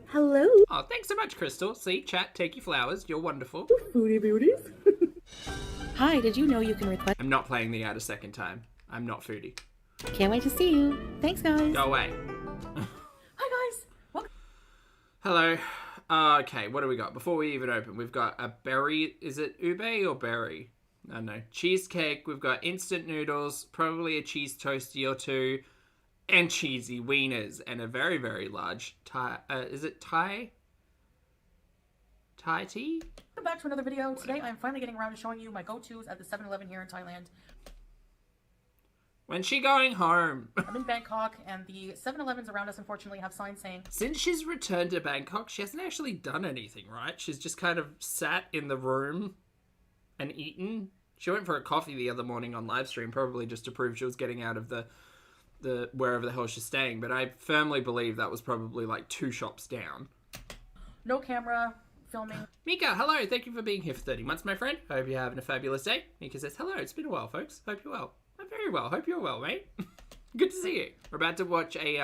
Hello. Oh, thanks so much, Crystal. See, chat, take your flowers. You're wonderful. Foodie Beauties. Hi, did you know you can request... I'm not playing the ad a second time. I'm not Foodie. Can't wait to see you. Thanks, guys. Go away. Hi, guys. Welcome. Hello. Okay, what do we got? Before we even open, we've got a berry. Is it ube or berry? I don't know. Cheesecake. We've got instant noodles, probably a cheese toasty or two, and cheesy wieners, and a very, very large Thai. Is it Thai? Thai tea? Welcome back to another video. Today I'm finally getting around to showing you my go-tos at the 7-Eleven here in Thailand. When's she going home? I'm in Bangkok, and the 7-Elevens around us unfortunately have signs saying... Since she's returned to Bangkok, she hasn't actually done anything, right? She's just kind of sat in the room and eaten. She went for a coffee the other morning on live stream, probably just to prove she was getting out of the wherever the hell she's staying. But I firmly believe that was probably like 2 shops down. No camera, filming. Mika, hello. Thank you for being here for 30 months, my friend. Hope you're having a fabulous day. Mika says, hello. It's been a while, folks. Hope you're well. I'm very well. Hope you're well, mate. Good to see you. We're about to watch a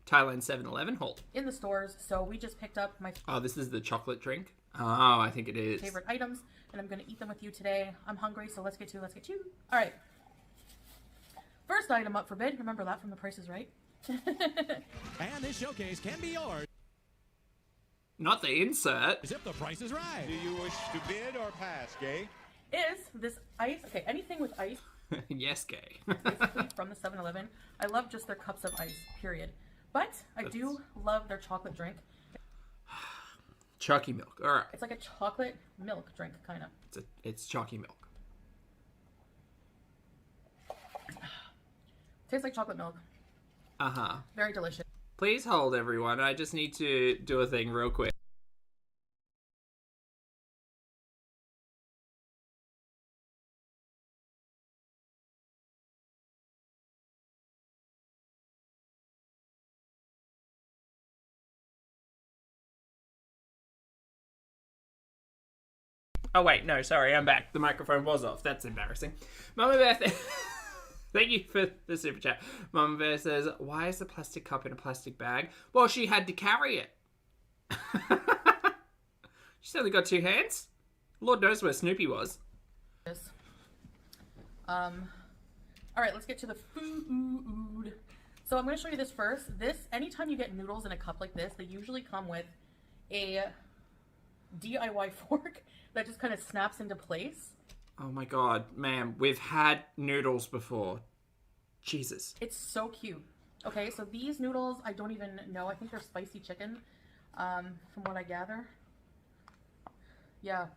Thailand 7-Eleven haul. In the stores, so we just picked up my... Oh, this is the chocolate drink? Oh, I think it is. ...favorite items, and I'm going to eat them with you today. I'm hungry, so let's get to. All right. First item up for bid. Remember that from The Price is Right? And this showcase can be yours. Not the insert. If the price is right. Do you wish to bid or pass, Gay? Is this ice... Okay, anything with ice... Yes, gay. basically from the 7-Eleven. I love just their cups of ice, period. But I do love their chocolate drink. Chalky milk. All right. It's like a chocolate milk drink, kind of. It's chalky milk. Tastes like chocolate milk. Uh-huh. Very delicious. Please hold, everyone. I just need to do a thing real quick. Oh, wait, no, sorry, I'm back. The microphone was off. That's embarrassing. Mama Bear, thank you for the super chat. Mama Bear says, why is the plastic cup in a plastic bag? Well, she had to carry it. She's only got 2 hands. Lord knows where Snoopy was. All right, let's get to the food. So I'm going to show you this first. Anytime you get noodles in a cup like this, they usually come with a DIY fork that just kind of snaps into place. Oh my god, ma'am, we've had noodles before. Jesus. It's so cute. Okay, so these noodles, I don't even know. I think they're spicy chicken, from what I gather. Yeah,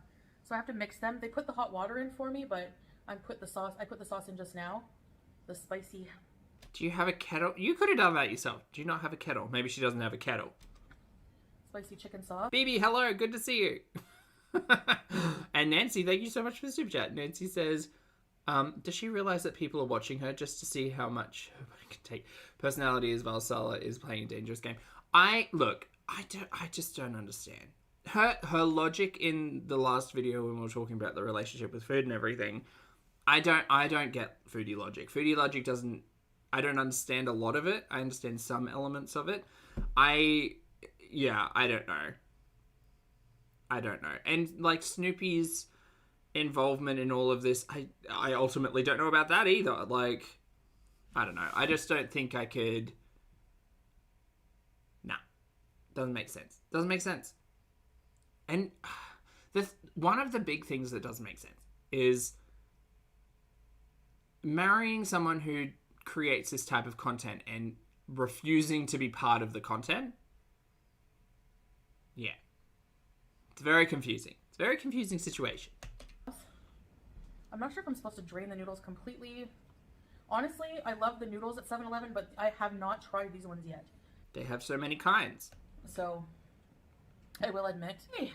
so I have to mix them. They put the hot water in for me, but I put the sauce in just now. The spicy. Do you have a kettle? You could have done that yourself. Do you not have a kettle? Maybe she doesn't have a kettle. Spicy chicken sauce. Baby, hello, good to see you. And Nancy, thank you so much for the super chat. Nancy says, does she realize that people are watching her just to see how much her body can take? Personality as Valsala is playing a dangerous game. I just don't understand. Her logic in the last video when we were talking about the relationship with food and everything, I don't get Foodie logic. Foodie logic I don't understand a lot of it. I understand some elements of it. I don't know. And like Snoopy's involvement in all of this, I ultimately don't know about that either. Like, I don't know. I just don't think I could Doesn't make sense. Doesn't make sense. And one of the big things that doesn't make sense is marrying someone who creates this type of content and refusing to be part of the content. Yeah. It's very confusing. It's a very confusing situation. I'm not sure if I'm supposed to drain the noodles completely. Honestly, I love the noodles at 7-Eleven, but I have not tried these ones yet. They have so many kinds. So, I will admit. Hey,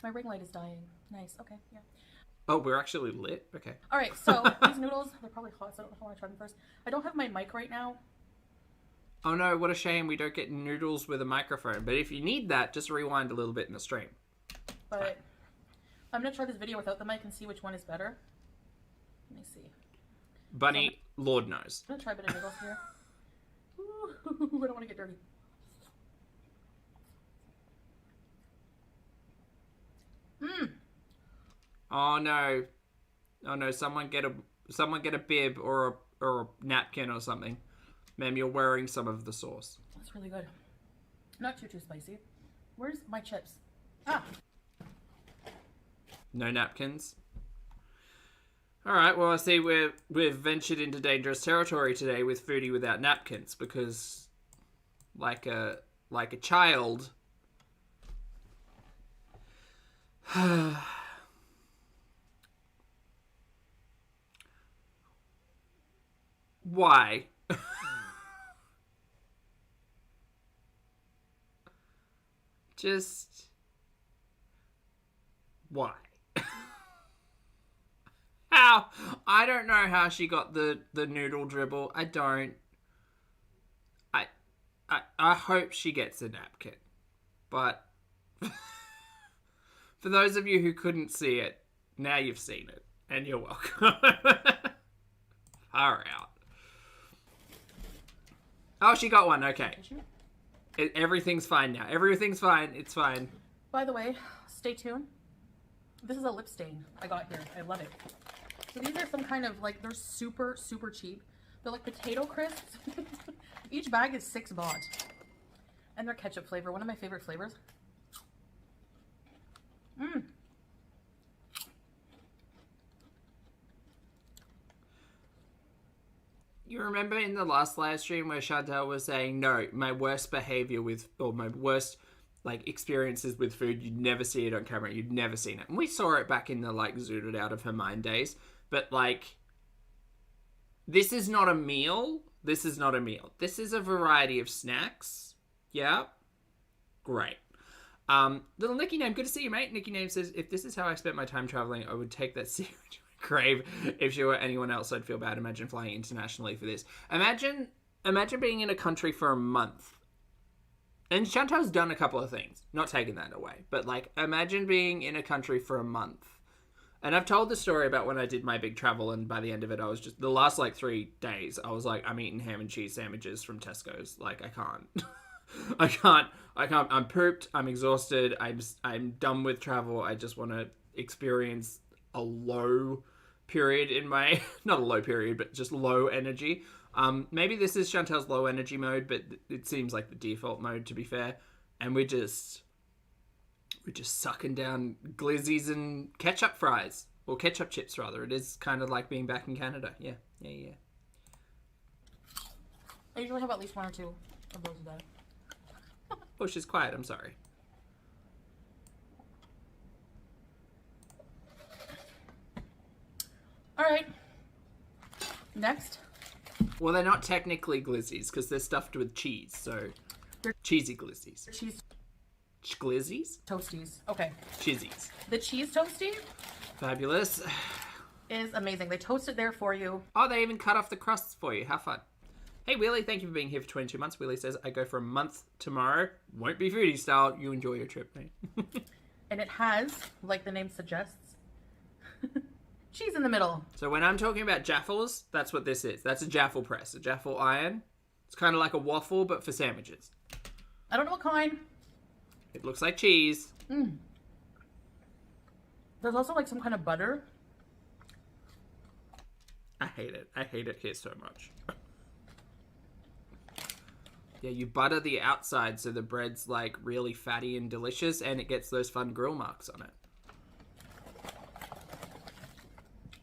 my ring light is dying. Nice, okay, yeah. Oh, we're actually lit? Okay. Alright, so these noodles, they're probably hot, so I don't know if I want to try them first. I don't have my mic right now. Oh no, what a shame we don't get noodles with a microphone. But if you need that, just rewind a little bit in the stream. But I'm going to try this video without the mic and see which one is better. Let me see. Bunny, Lord knows. I'm going to try a bit of noodles here. Ooh, I don't want to get dirty. Mmm. Oh no. Oh no, someone get a bib or a napkin or something. Ma'am, you're wearing some of the sauce. That's really good. Not too spicy. Where's my chips? Ah. No napkins. Alright, well I see we've ventured into dangerous territory today with Foodie without napkins, because like a child. Why? Just why? How? I don't know how she got the noodle dribble. I don't. I hope she gets a napkin. But for those of you who couldn't see it, now you've seen it. And you're welcome. Far out. Oh, she got one. Okay. Everything's fine now. Everything's fine. It's fine. By the way, stay tuned. This is a lip stain I got here. I love it. So these are some kind of, like, they're super, super cheap. They're like potato crisps. Each bag is 6 baht. And they're ketchup flavor. One of my favorite flavors. Mmm. You remember in the last live stream where Chantal was saying, no, my worst behavior with, or my worst, like, experiences with food, you'd never see it on camera, you'd never seen it. And we saw it back in the, like, zooted out of her mind days. But, like, this is not a meal. This is not a meal. This is a variety of snacks. Yeah? Great. Little Nicky Name, good to see you, mate. Nicky Name says, if this is how I spent my time traveling, I would take that secret to my grave. If she were anyone else, I'd feel bad. Imagine flying internationally for this. Imagine being in a country for a month. And Chantal's done a couple of things. Not taking that away. But, like, imagine being in a country for a month. And I've told the story about when I did my big travel, and by the end of it, I was just, the last, like, 3 days, I was like, I'm eating ham and cheese sandwiches from Tesco's. Like, I can't. I can't. I'm pooped. I'm exhausted. I'm done with travel. I just want to experience a low period in my, not a low period, but just low energy. Maybe this is Chantal's low energy mode, but it seems like the default mode, to be fair. And we're just sucking down glizzies and ketchup fries. Or ketchup chips, rather. It is kind of like being back in Canada. Yeah. I usually have at least 1 or 2 of those a day. Oh, she's quiet. I'm sorry. All right. Next. Well, they're not technically glizzies because they're stuffed with cheese, so they're cheesy glizzies. Cheese glizzies? toasties. Okay. Chizzies. The cheese toastie Fabulous. is amazing. They toast it there for you. Oh, they even cut off the crusts for you. How fun. Hey, Wheelie, thank you for being here for 22 months. Wheelie says, I go for a month tomorrow. Won't be foodie style. You enjoy your trip, mate. And it has, like the name suggests, cheese in the middle. So when I'm talking about jaffles, that's what this is. That's a jaffle press, a jaffle iron. It's kind of like a waffle, but for sandwiches. I don't know what kind. It looks like cheese. Mm. There's also like some kind of butter. I hate it. I hate it here so much. Yeah, you butter the outside so the bread's like really fatty and delicious, and it gets those fun grill marks on it.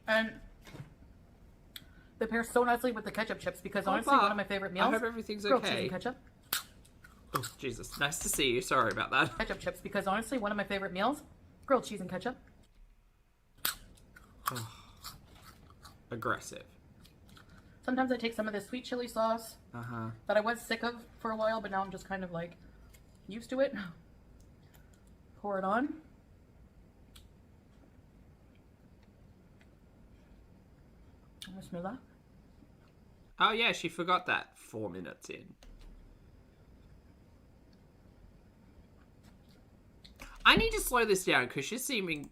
And they pair so nicely with the ketchup chips because honestly, one of my favorite meals. I hope everything's grilled cheese okay. and ketchup. Oh, Jesus. Nice to see you. Sorry about that. Ketchup chips because honestly, one of my favorite meals, grilled cheese and ketchup. Aggressive. Sometimes I take some of this sweet chili sauce that I was sick of for a while, but now I'm just kind of like used to it. Pour it on. Bismillah. Oh, yeah, she forgot that 4 minutes in. I need to slow this down because she's seeming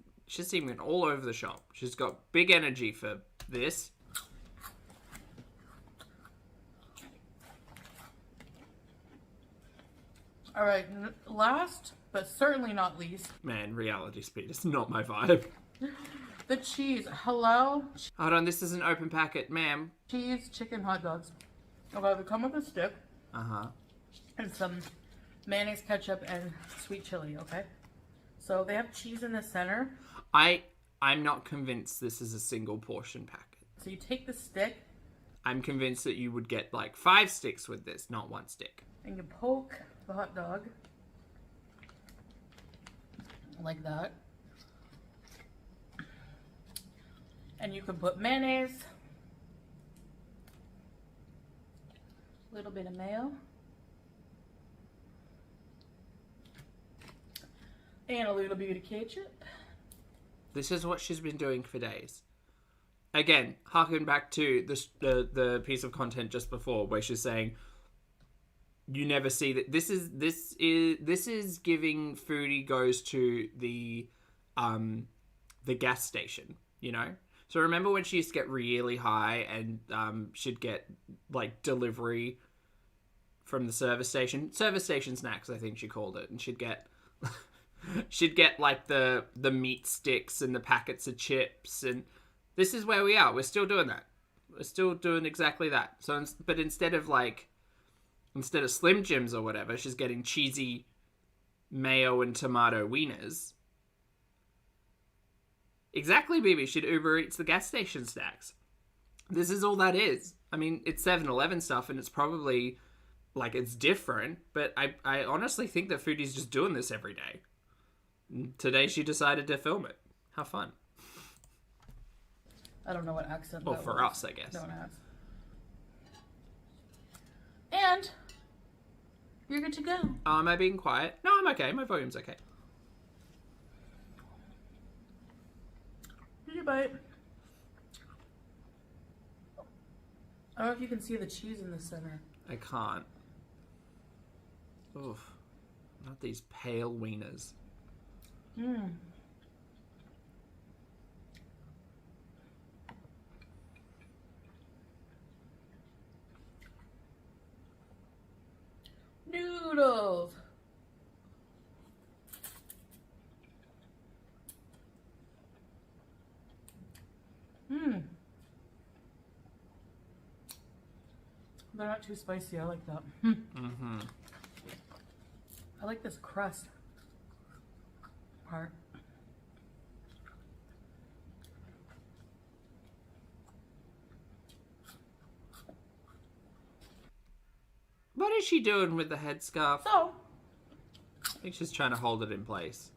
all over the shop. She's got big energy for this. All right, last but certainly not least. Man, reality speed is not my vibe. The cheese. Hello? Hold on, this is an open packet, ma'am. Cheese, chicken, hot dogs. Okay, they come with a stick. And some mayonnaise, ketchup, and sweet chili, okay? So they have cheese in the center. I'm not convinced this is a single portion packet. So you take the stick. I'm convinced that you would get like 5 sticks with this, not 1 stick. And you poke the hot dog. Like that. And you can put mayonnaise. A little bit of mayo. And a little bit of ketchup. This is what she's been doing for days. Again, harken back to the piece of content just before where she's saying you never see that this is giving Foodie goes to the gas station, you know? So remember when she used to get really high and she'd get like delivery from the service station snacks, I think she called it, and she'd get like the meat sticks and the packets of chips, and this is where we are. We're still doing that. We're still doing exactly that. So, but instead of Slim Jims or whatever, she's getting cheesy mayo and tomato wieners. Exactly, baby. She'd Uber Eats the gas station snacks. This is all that is. I mean, it's 7-Eleven stuff, and it's probably like it's different, but I honestly think that Foodie's just doing this every day. Today she decided to film it. How fun. I don't know what accent well, that for was. us, I guess. Don't ask. And you're good to go. Am I being quiet? No, I'm okay. My volume's okay. Did you bite? I don't know if you can see the cheese in the center. I can't. Oof. Not these pale wieners. Mmm. Noodles. Mmm. They're not too spicy. I like that. Mm-hmm. I like this crust part. What is she doing with the headscarf? So, I think she's trying to hold it in place.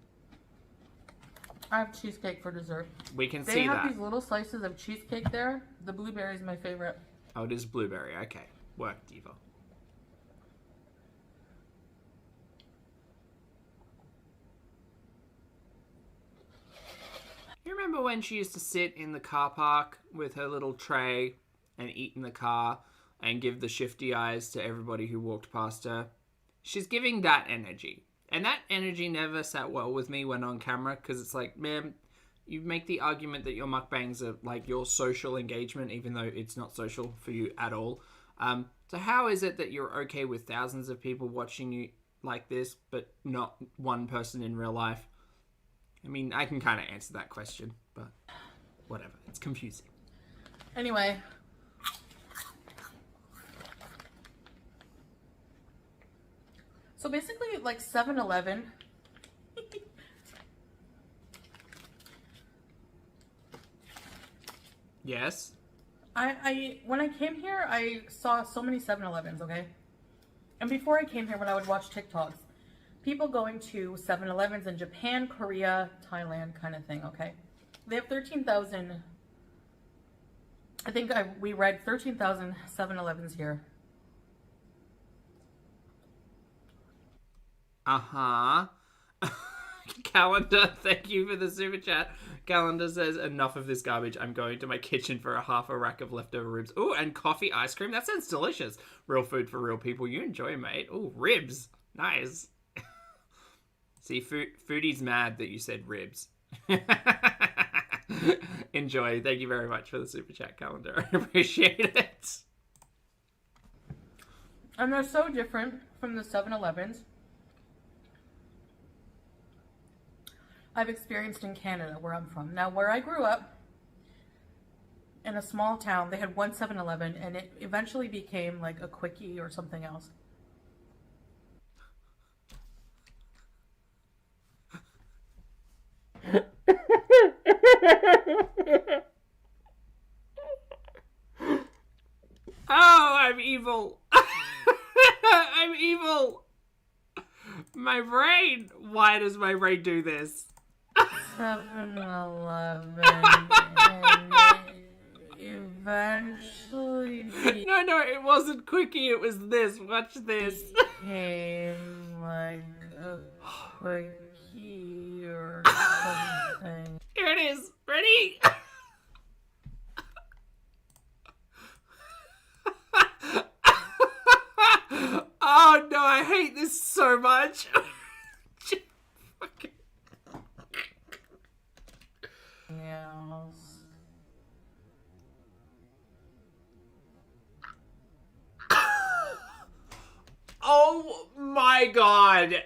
I have cheesecake for dessert. We can They see have that. these little slices of cheesecake there. The blueberry is my favorite. Oh, it is blueberry. Okay. Work, diva. You remember when she used to sit in the car park with her little tray and eat in the car and give the shifty eyes to everybody who walked past her? She's giving that energy. And that energy never sat well with me when on camera, because it's like, man, you make the argument that your mukbangs are like your social engagement, even though it's not social for you at all. So how is it that you're okay with thousands of people watching you like this, but not one person in real life? I mean, I can kind of answer that question, but whatever. It's confusing. Anyway. So basically, like 7-Eleven. Yes. When I came here, I saw so many 7-Elevens, okay? And before I came here, when I would watch TikToks, people going to 7-Elevens in Japan, Korea, Thailand kind of thing, okay? They have 13,000, I think we read 13,000 7-Elevens here. Uh-huh. Calendar, thank you for the super chat. Calendar says, enough of this garbage. I'm going to my kitchen for half a rack of leftover ribs. Ooh, and coffee ice cream. That sounds delicious. Real food for real people. You enjoy, mate. Ooh, ribs. Nice. See, Foodie's mad that you said ribs. Enjoy. Thank you very much for the super chat, Calendar. I appreciate it. And they're so different from the 7-Elevens I've experienced in Canada, where I'm from. Now, where I grew up, in a small town, they had one 7-Eleven, and it eventually became like a Quickie or something else. Oh, I'm evil. I'm evil. My brain. Why does my brain do this? 7-Eleven eventually No, it wasn't Quickie. It was this. Watch this. became like a Quickie or something. Here it is. Ready? Oh no, I hate this so much. Yes. Oh my god.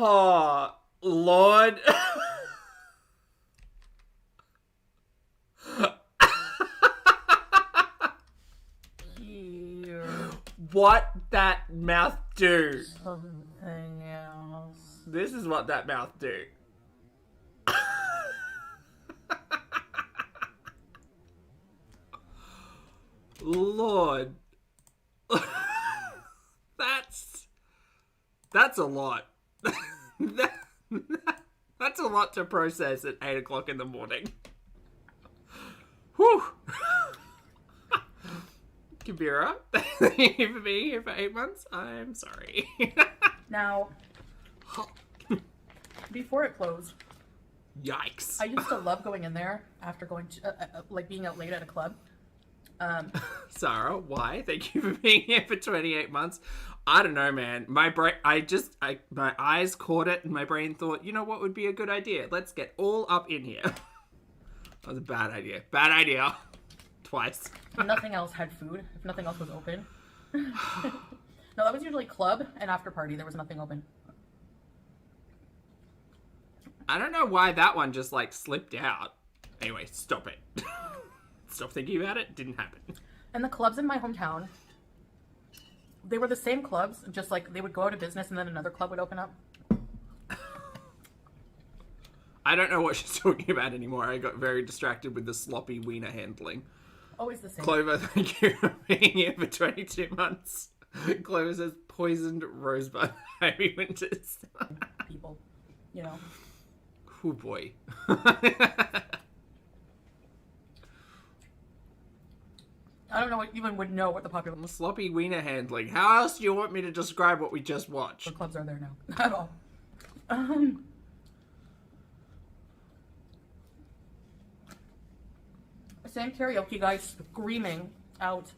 Oh, Lord. What that mouth do? Something else. This is what that mouth do. Lord. That's a lot. That's a lot to process at 8 o'clock in the morning. Whew. Kabira, thank you for being here for 8 months. I'm sorry. Now, before it closed, Yikes. I used to love going in there after going to, like being out late at a club. Sarah, why? Thank you for being here for 28 months. I don't know, man. My brain, my eyes caught it and my brain thought, you know what would be a good idea? Let's get all up in here. That was a bad idea. Bad idea. Twice. Nothing else had food. If nothing else was open. No, that was usually club and after party. There was nothing open. I don't know why that one just like slipped out. Anyway, stop it. Stop thinking about it. Didn't happen. And the clubs in my hometown, they were the same clubs, just like they would go out of business and then another club would open up. I don't know what she's talking about anymore. I got very distracted with the sloppy wiener handling. Always the same. Clover, thank you for being here for 22 months. Clover says, poisoned rosebud. Happy winters. People, you know. Oh boy. I don't know what even would know what the popular Sloppy wiener handling. How else do you want me to describe what we just watched? clubs are there now. At all. Same karaoke guy screaming out,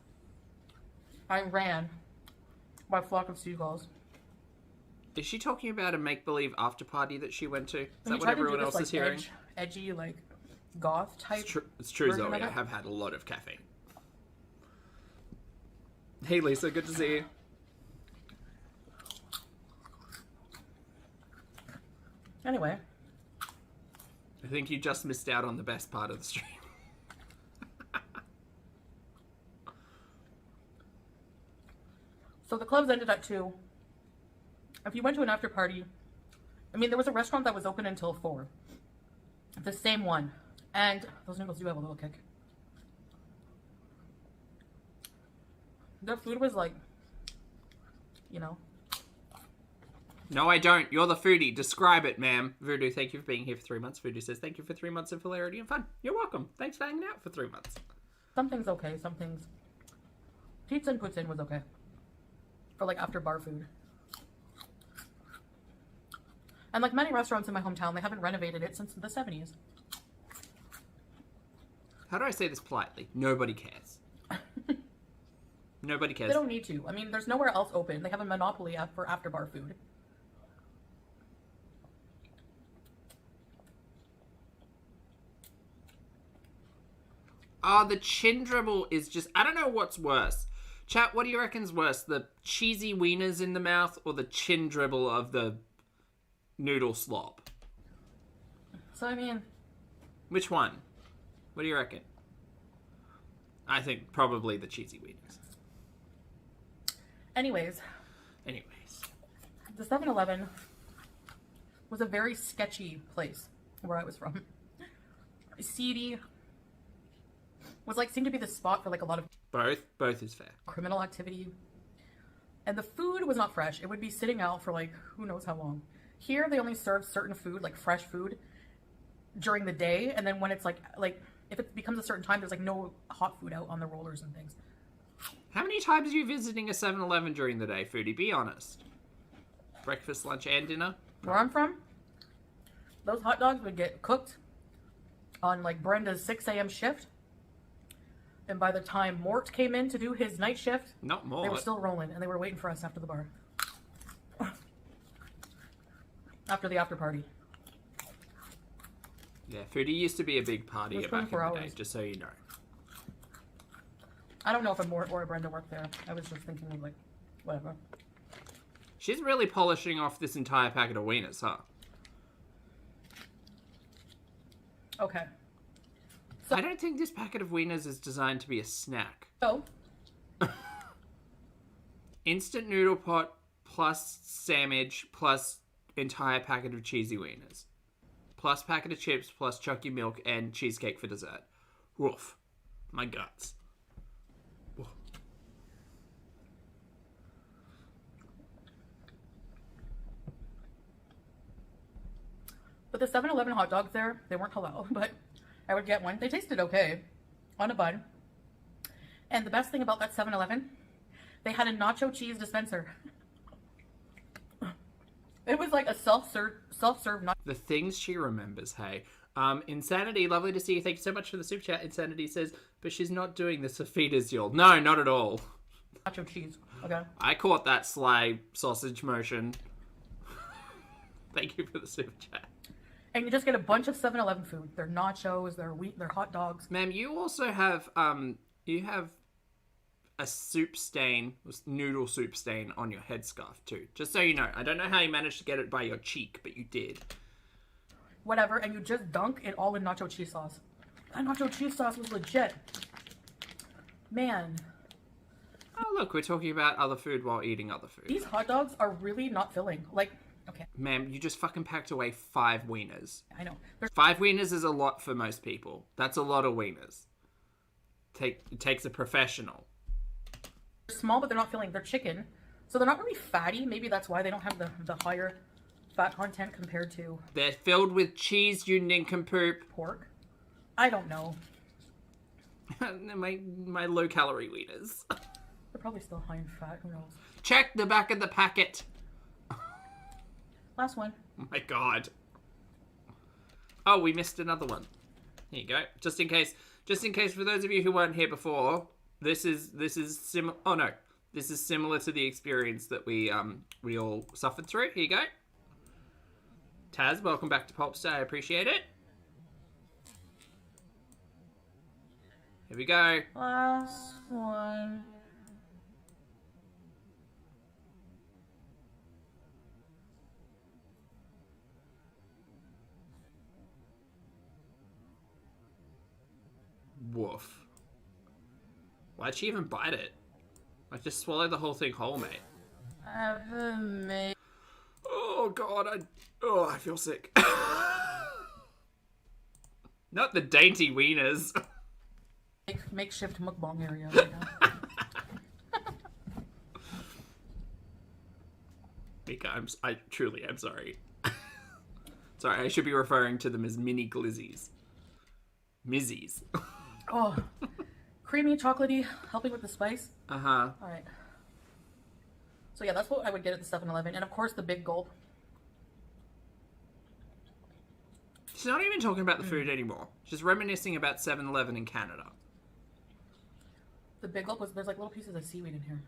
I ran by a flock of seagulls. Is she talking about a make-believe after party that she went to? Is And that he what tried to do everyone this, else is hearing? Edgy, like, goth type. It's true, version Zoe. of I it. have had a lot of caffeine. Hey, Lisa. Good to see you. Anyway, I think you just missed out on the best part of the stream. So the clubs ended at 2. If you went to an after party, I mean, there was a restaurant that was open until 4. The same one. And those noodles do have a little kick. The food was like, you know. No, I don't. You're the foodie. Describe it, ma'am. Voodoo, thank you for being here for 3 months. Voodoo says, thank you for 3 months of hilarity and fun. You're welcome. Thanks for hanging out for 3 months. Some things okay, some things. Pizza and poutine was okay. For like after bar food. And like many restaurants in my hometown, they haven't renovated it since the 70s. How do I say this politely? Nobody cares. Nobody cares. They don't need to. I mean, there's nowhere else open. They have a monopoly for after bar food. The chin dribble is just... I don't know what's worse. Chat, what do you reckon's worse? The cheesy wieners in the mouth or the chin dribble of the noodle slop? So, I mean... Which one? What do you reckon? I think probably the cheesy wieners. Anyways. The 7-Eleven was a very sketchy place where I was from. Seedy. Was like, seemed to be the spot for like a lot of... Both is fair. Criminal activity. And the food was not fresh. It would be sitting out for like, who knows how long. Here, they only serve certain food, like fresh food, during the day. And then when it's like, if it becomes a certain time, there's like no hot food out on the rollers and things. How many times are you visiting a 7-Eleven during the day, foodie? Be honest. Breakfast, lunch, and dinner? Where I'm from, those hot dogs would get cooked on like Brenda's 6 a.m. shift. And by the time Mort came in to do his night shift, Not Mort. They were still rolling, and they were waiting for us after the bar. After the after party. Yeah, foodie used to be a big party back in the day, just so you know. I don't know if a Mort or a Brenda worked there. I was just thinking of like, whatever. She's really polishing off this entire packet of wieners, huh? Okay. So, I don't think this packet of wieners is designed to be a snack. Oh. Instant noodle pot plus sandwich plus entire packet of cheesy wieners. Plus packet of chips plus chunky milk and cheesecake for dessert. Woof. My guts. Woof. But the 7-Eleven hot dogs there, they weren't halal, but I would get one. They tasted okay on a bun. And the best thing about that 7-Eleven, they had a nacho cheese dispenser. It was like a self-serve nacho. The things she remembers, hey. Insanity, lovely to see you. Thank you so much for the super chat. Insanity says, but she's not doing the Sophitas y'all. No, not at all. Nacho cheese, okay. I caught that sly sausage motion. Thank you for the super chat. And you just get a bunch of 7-Eleven food. Their nachos, their hot dogs. Ma'am, you also have, you have a soup stain, noodle soup stain on your headscarf too. Just so you know. I don't know how you managed to get it by your cheek, but you did. Whatever, and you just dunk it all in nacho cheese sauce. That nacho cheese sauce was legit. Man. Oh, look, we're talking about other food while eating other food. These hot dogs are really not filling. Like, okay. Ma'am, you just fucking packed away 5 wieners. I know. 5 wieners is a lot for most people. That's a lot of wieners. It takes a professional. They're small, but they're not filling. They're chicken. So they're not really fatty. Maybe that's why they don't have the higher fat content compared to... They're filled with cheese, you nincompoop. Pork? I don't know. my low-calorie wieners. They're probably still high in fat. Who knows? Check the back of the packet. Last one. Oh my god. Oh, we missed another one. Here you go. Just in case for those of you who weren't here before, this is similar. Oh no, this is similar to the experience that we all suffered through. Here you go. Taz, welcome back to Pulpster. I appreciate it. Here we go. Last one. Why'd she even bite it? Like, just swallow the whole thing whole, mate. Oh, God, I feel sick. Not the dainty wieners. Makeshift mukbang area right now. Mika, I truly am sorry. Sorry, I should be referring to them as mini glizzies. Mizzies. Oh, creamy, chocolatey, helping with the spice. Uh-huh. All right. So yeah, that's what I would get at the 7-Eleven. And of course, the big gulp. She's not even talking about the food anymore. She's reminiscing about 7-Eleven in Canada. The big gulp was, there's like little pieces of seaweed in here.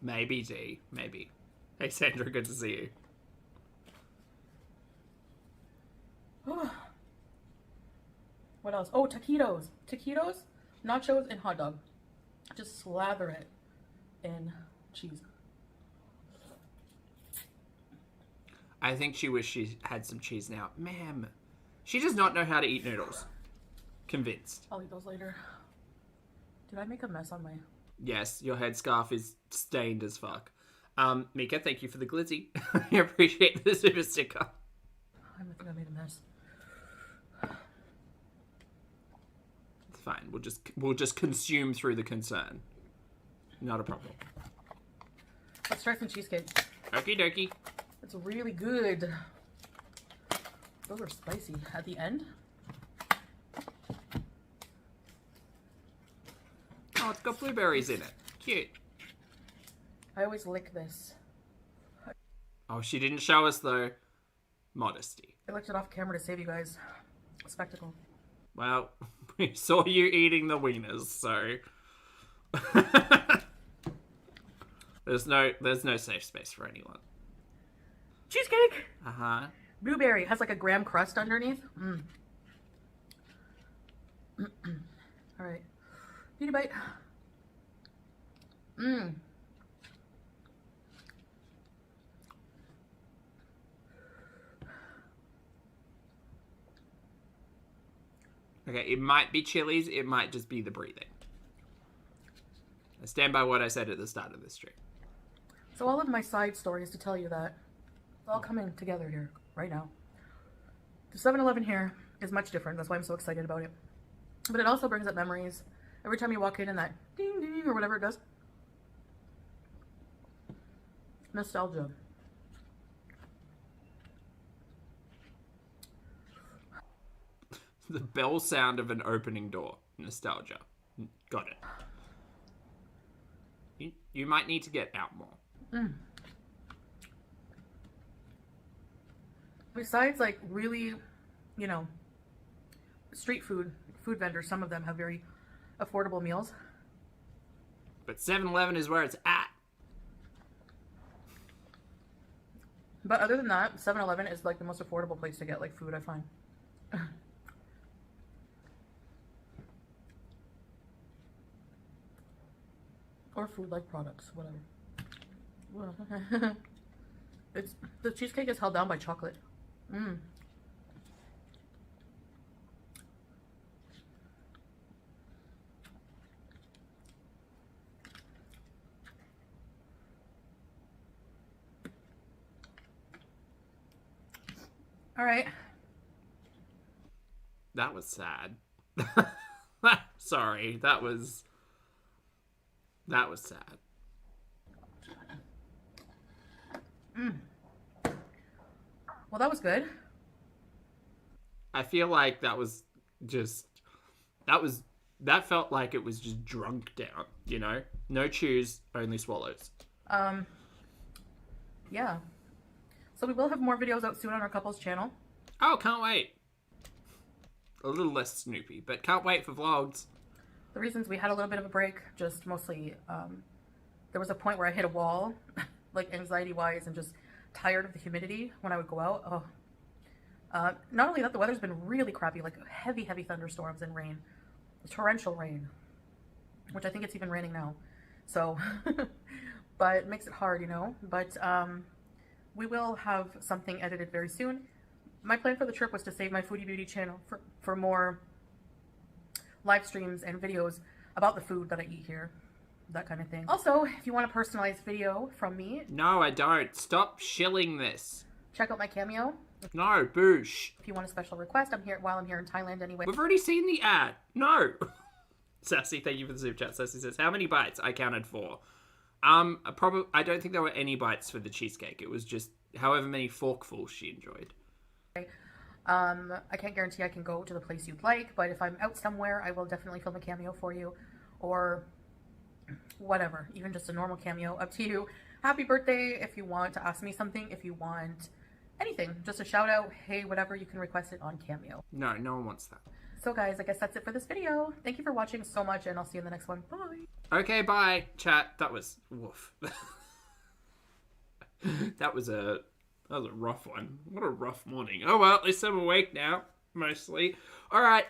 Maybe, D. Maybe. Hey, Sandra, good to see you. What else? Oh, taquitos. Taquitos, nachos, and hot dog. Just slather it in cheese. I think she wished she had some cheese now. Ma'am, she does not know how to eat noodles. Convinced. I'll eat those later. Did I make a mess on my... Yes, your headscarf is stained as fuck. Mika, thank you for the glizzy. I appreciate the super sticker. I think I made a mess. It's fine. We'll just consume through the concern. Not a problem. Let's try some cheesecake. Okie dokie. It's really good. Those are spicy. At the end? Oh, it's got blueberries in it. Cute. I always lick this. Oh, she didn't show us, though. Modesty. I licked it off camera to save you guys a spectacle. Well, we saw you eating the wieners, so... There's no safe space for anyone. Cheesecake! Uh-huh. Blueberry. Has like a graham crust underneath. Alright. Beauty bite. Okay, it might be chilies, it might just be the breathing. I stand by what I said at the start of this stream. So all of my side stories to tell you that it's all coming together here right now. The 7-Eleven here is much different. That's why I'm so excited about it. But it also brings up memories. Every time you walk in and that ding ding or whatever it does. Nostalgia. The bell sound of an opening door. Nostalgia. Got it. You might need to get out more. Besides, like, really, you know, street food vendors, some of them have very affordable meals. But 7-Eleven is where it's at. But other than that, 7-Eleven is, like, the most affordable place to get, like, food, I find. Or food-like products, whatever. The cheesecake is held down by chocolate. All right. That was sad. Sorry, that was sad. Well, that was good. I feel like that felt like it was just drunk down, you know? No chews, only swallows. Yeah. So we will have more videos out soon on our couples channel. Oh, can't wait. A little less Snoopy, but can't wait for vlogs. The reasons we had a little bit of a break, just mostly, there was a point where I hit a wall, like anxiety-wise, and just tired of the humidity when I would go out. Oh. Not only that, the weather's been really crappy, like heavy, heavy thunderstorms and rain. Torrential rain, which I think it's even raining now. So, but it makes it hard, you know. But we will have something edited very soon. my plan for the trip was to save my Foodie Beauty channel for more live streams and videos about the food that I eat here, that kind of thing. Also, if you want a personalized video from me... No, I don't. Stop shilling this. Check out my Cameo. No, boosh. If you want a special request, I'm here while I'm here in Thailand anyway. We've already seen the ad. No. Sassy, thank you for the super chat. Sassy says, how many bites? I counted 4. I don't think there were any bites for the cheesecake. It was just however many forkfuls she enjoyed. I can't guarantee I can go to the place you'd like, but if I'm out somewhere, I will definitely film a cameo for you, or whatever, even just a normal cameo, up to you. Happy birthday if you want to ask me something, if you want anything, just a shout out, hey, whatever, you can request it on Cameo. No, no one wants that. So guys, I guess that's it for this video. Thank you for watching so much, and I'll see you in the next one. Bye! Okay, bye, chat. That was, woof. That was a rough one. What a rough morning. Oh well, at least I'm awake now, mostly. Alright,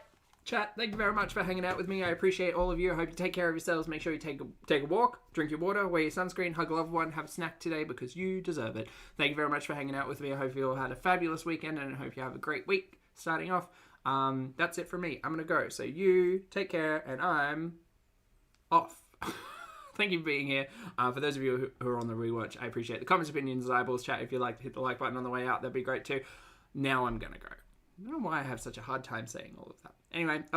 chat, thank you very much for hanging out with me. I appreciate all of you. I hope you take care of yourselves. Make sure you take a walk, drink your water, wear your sunscreen, hug a loved one, have a snack today because you deserve it. Thank you very much for hanging out with me. I hope you all had a fabulous weekend, and I hope you have a great week starting off. That's it from me. I'm gonna go. So you take care, and I'm off. Thank you for being here. For those of you who are on the rewatch, I appreciate the comments, opinions, eyeballs, chat. If you like, hit the like button on the way out. That'd be great too. Now I'm gonna go. I don't know why I have such a hard time saying all of that. Anyway.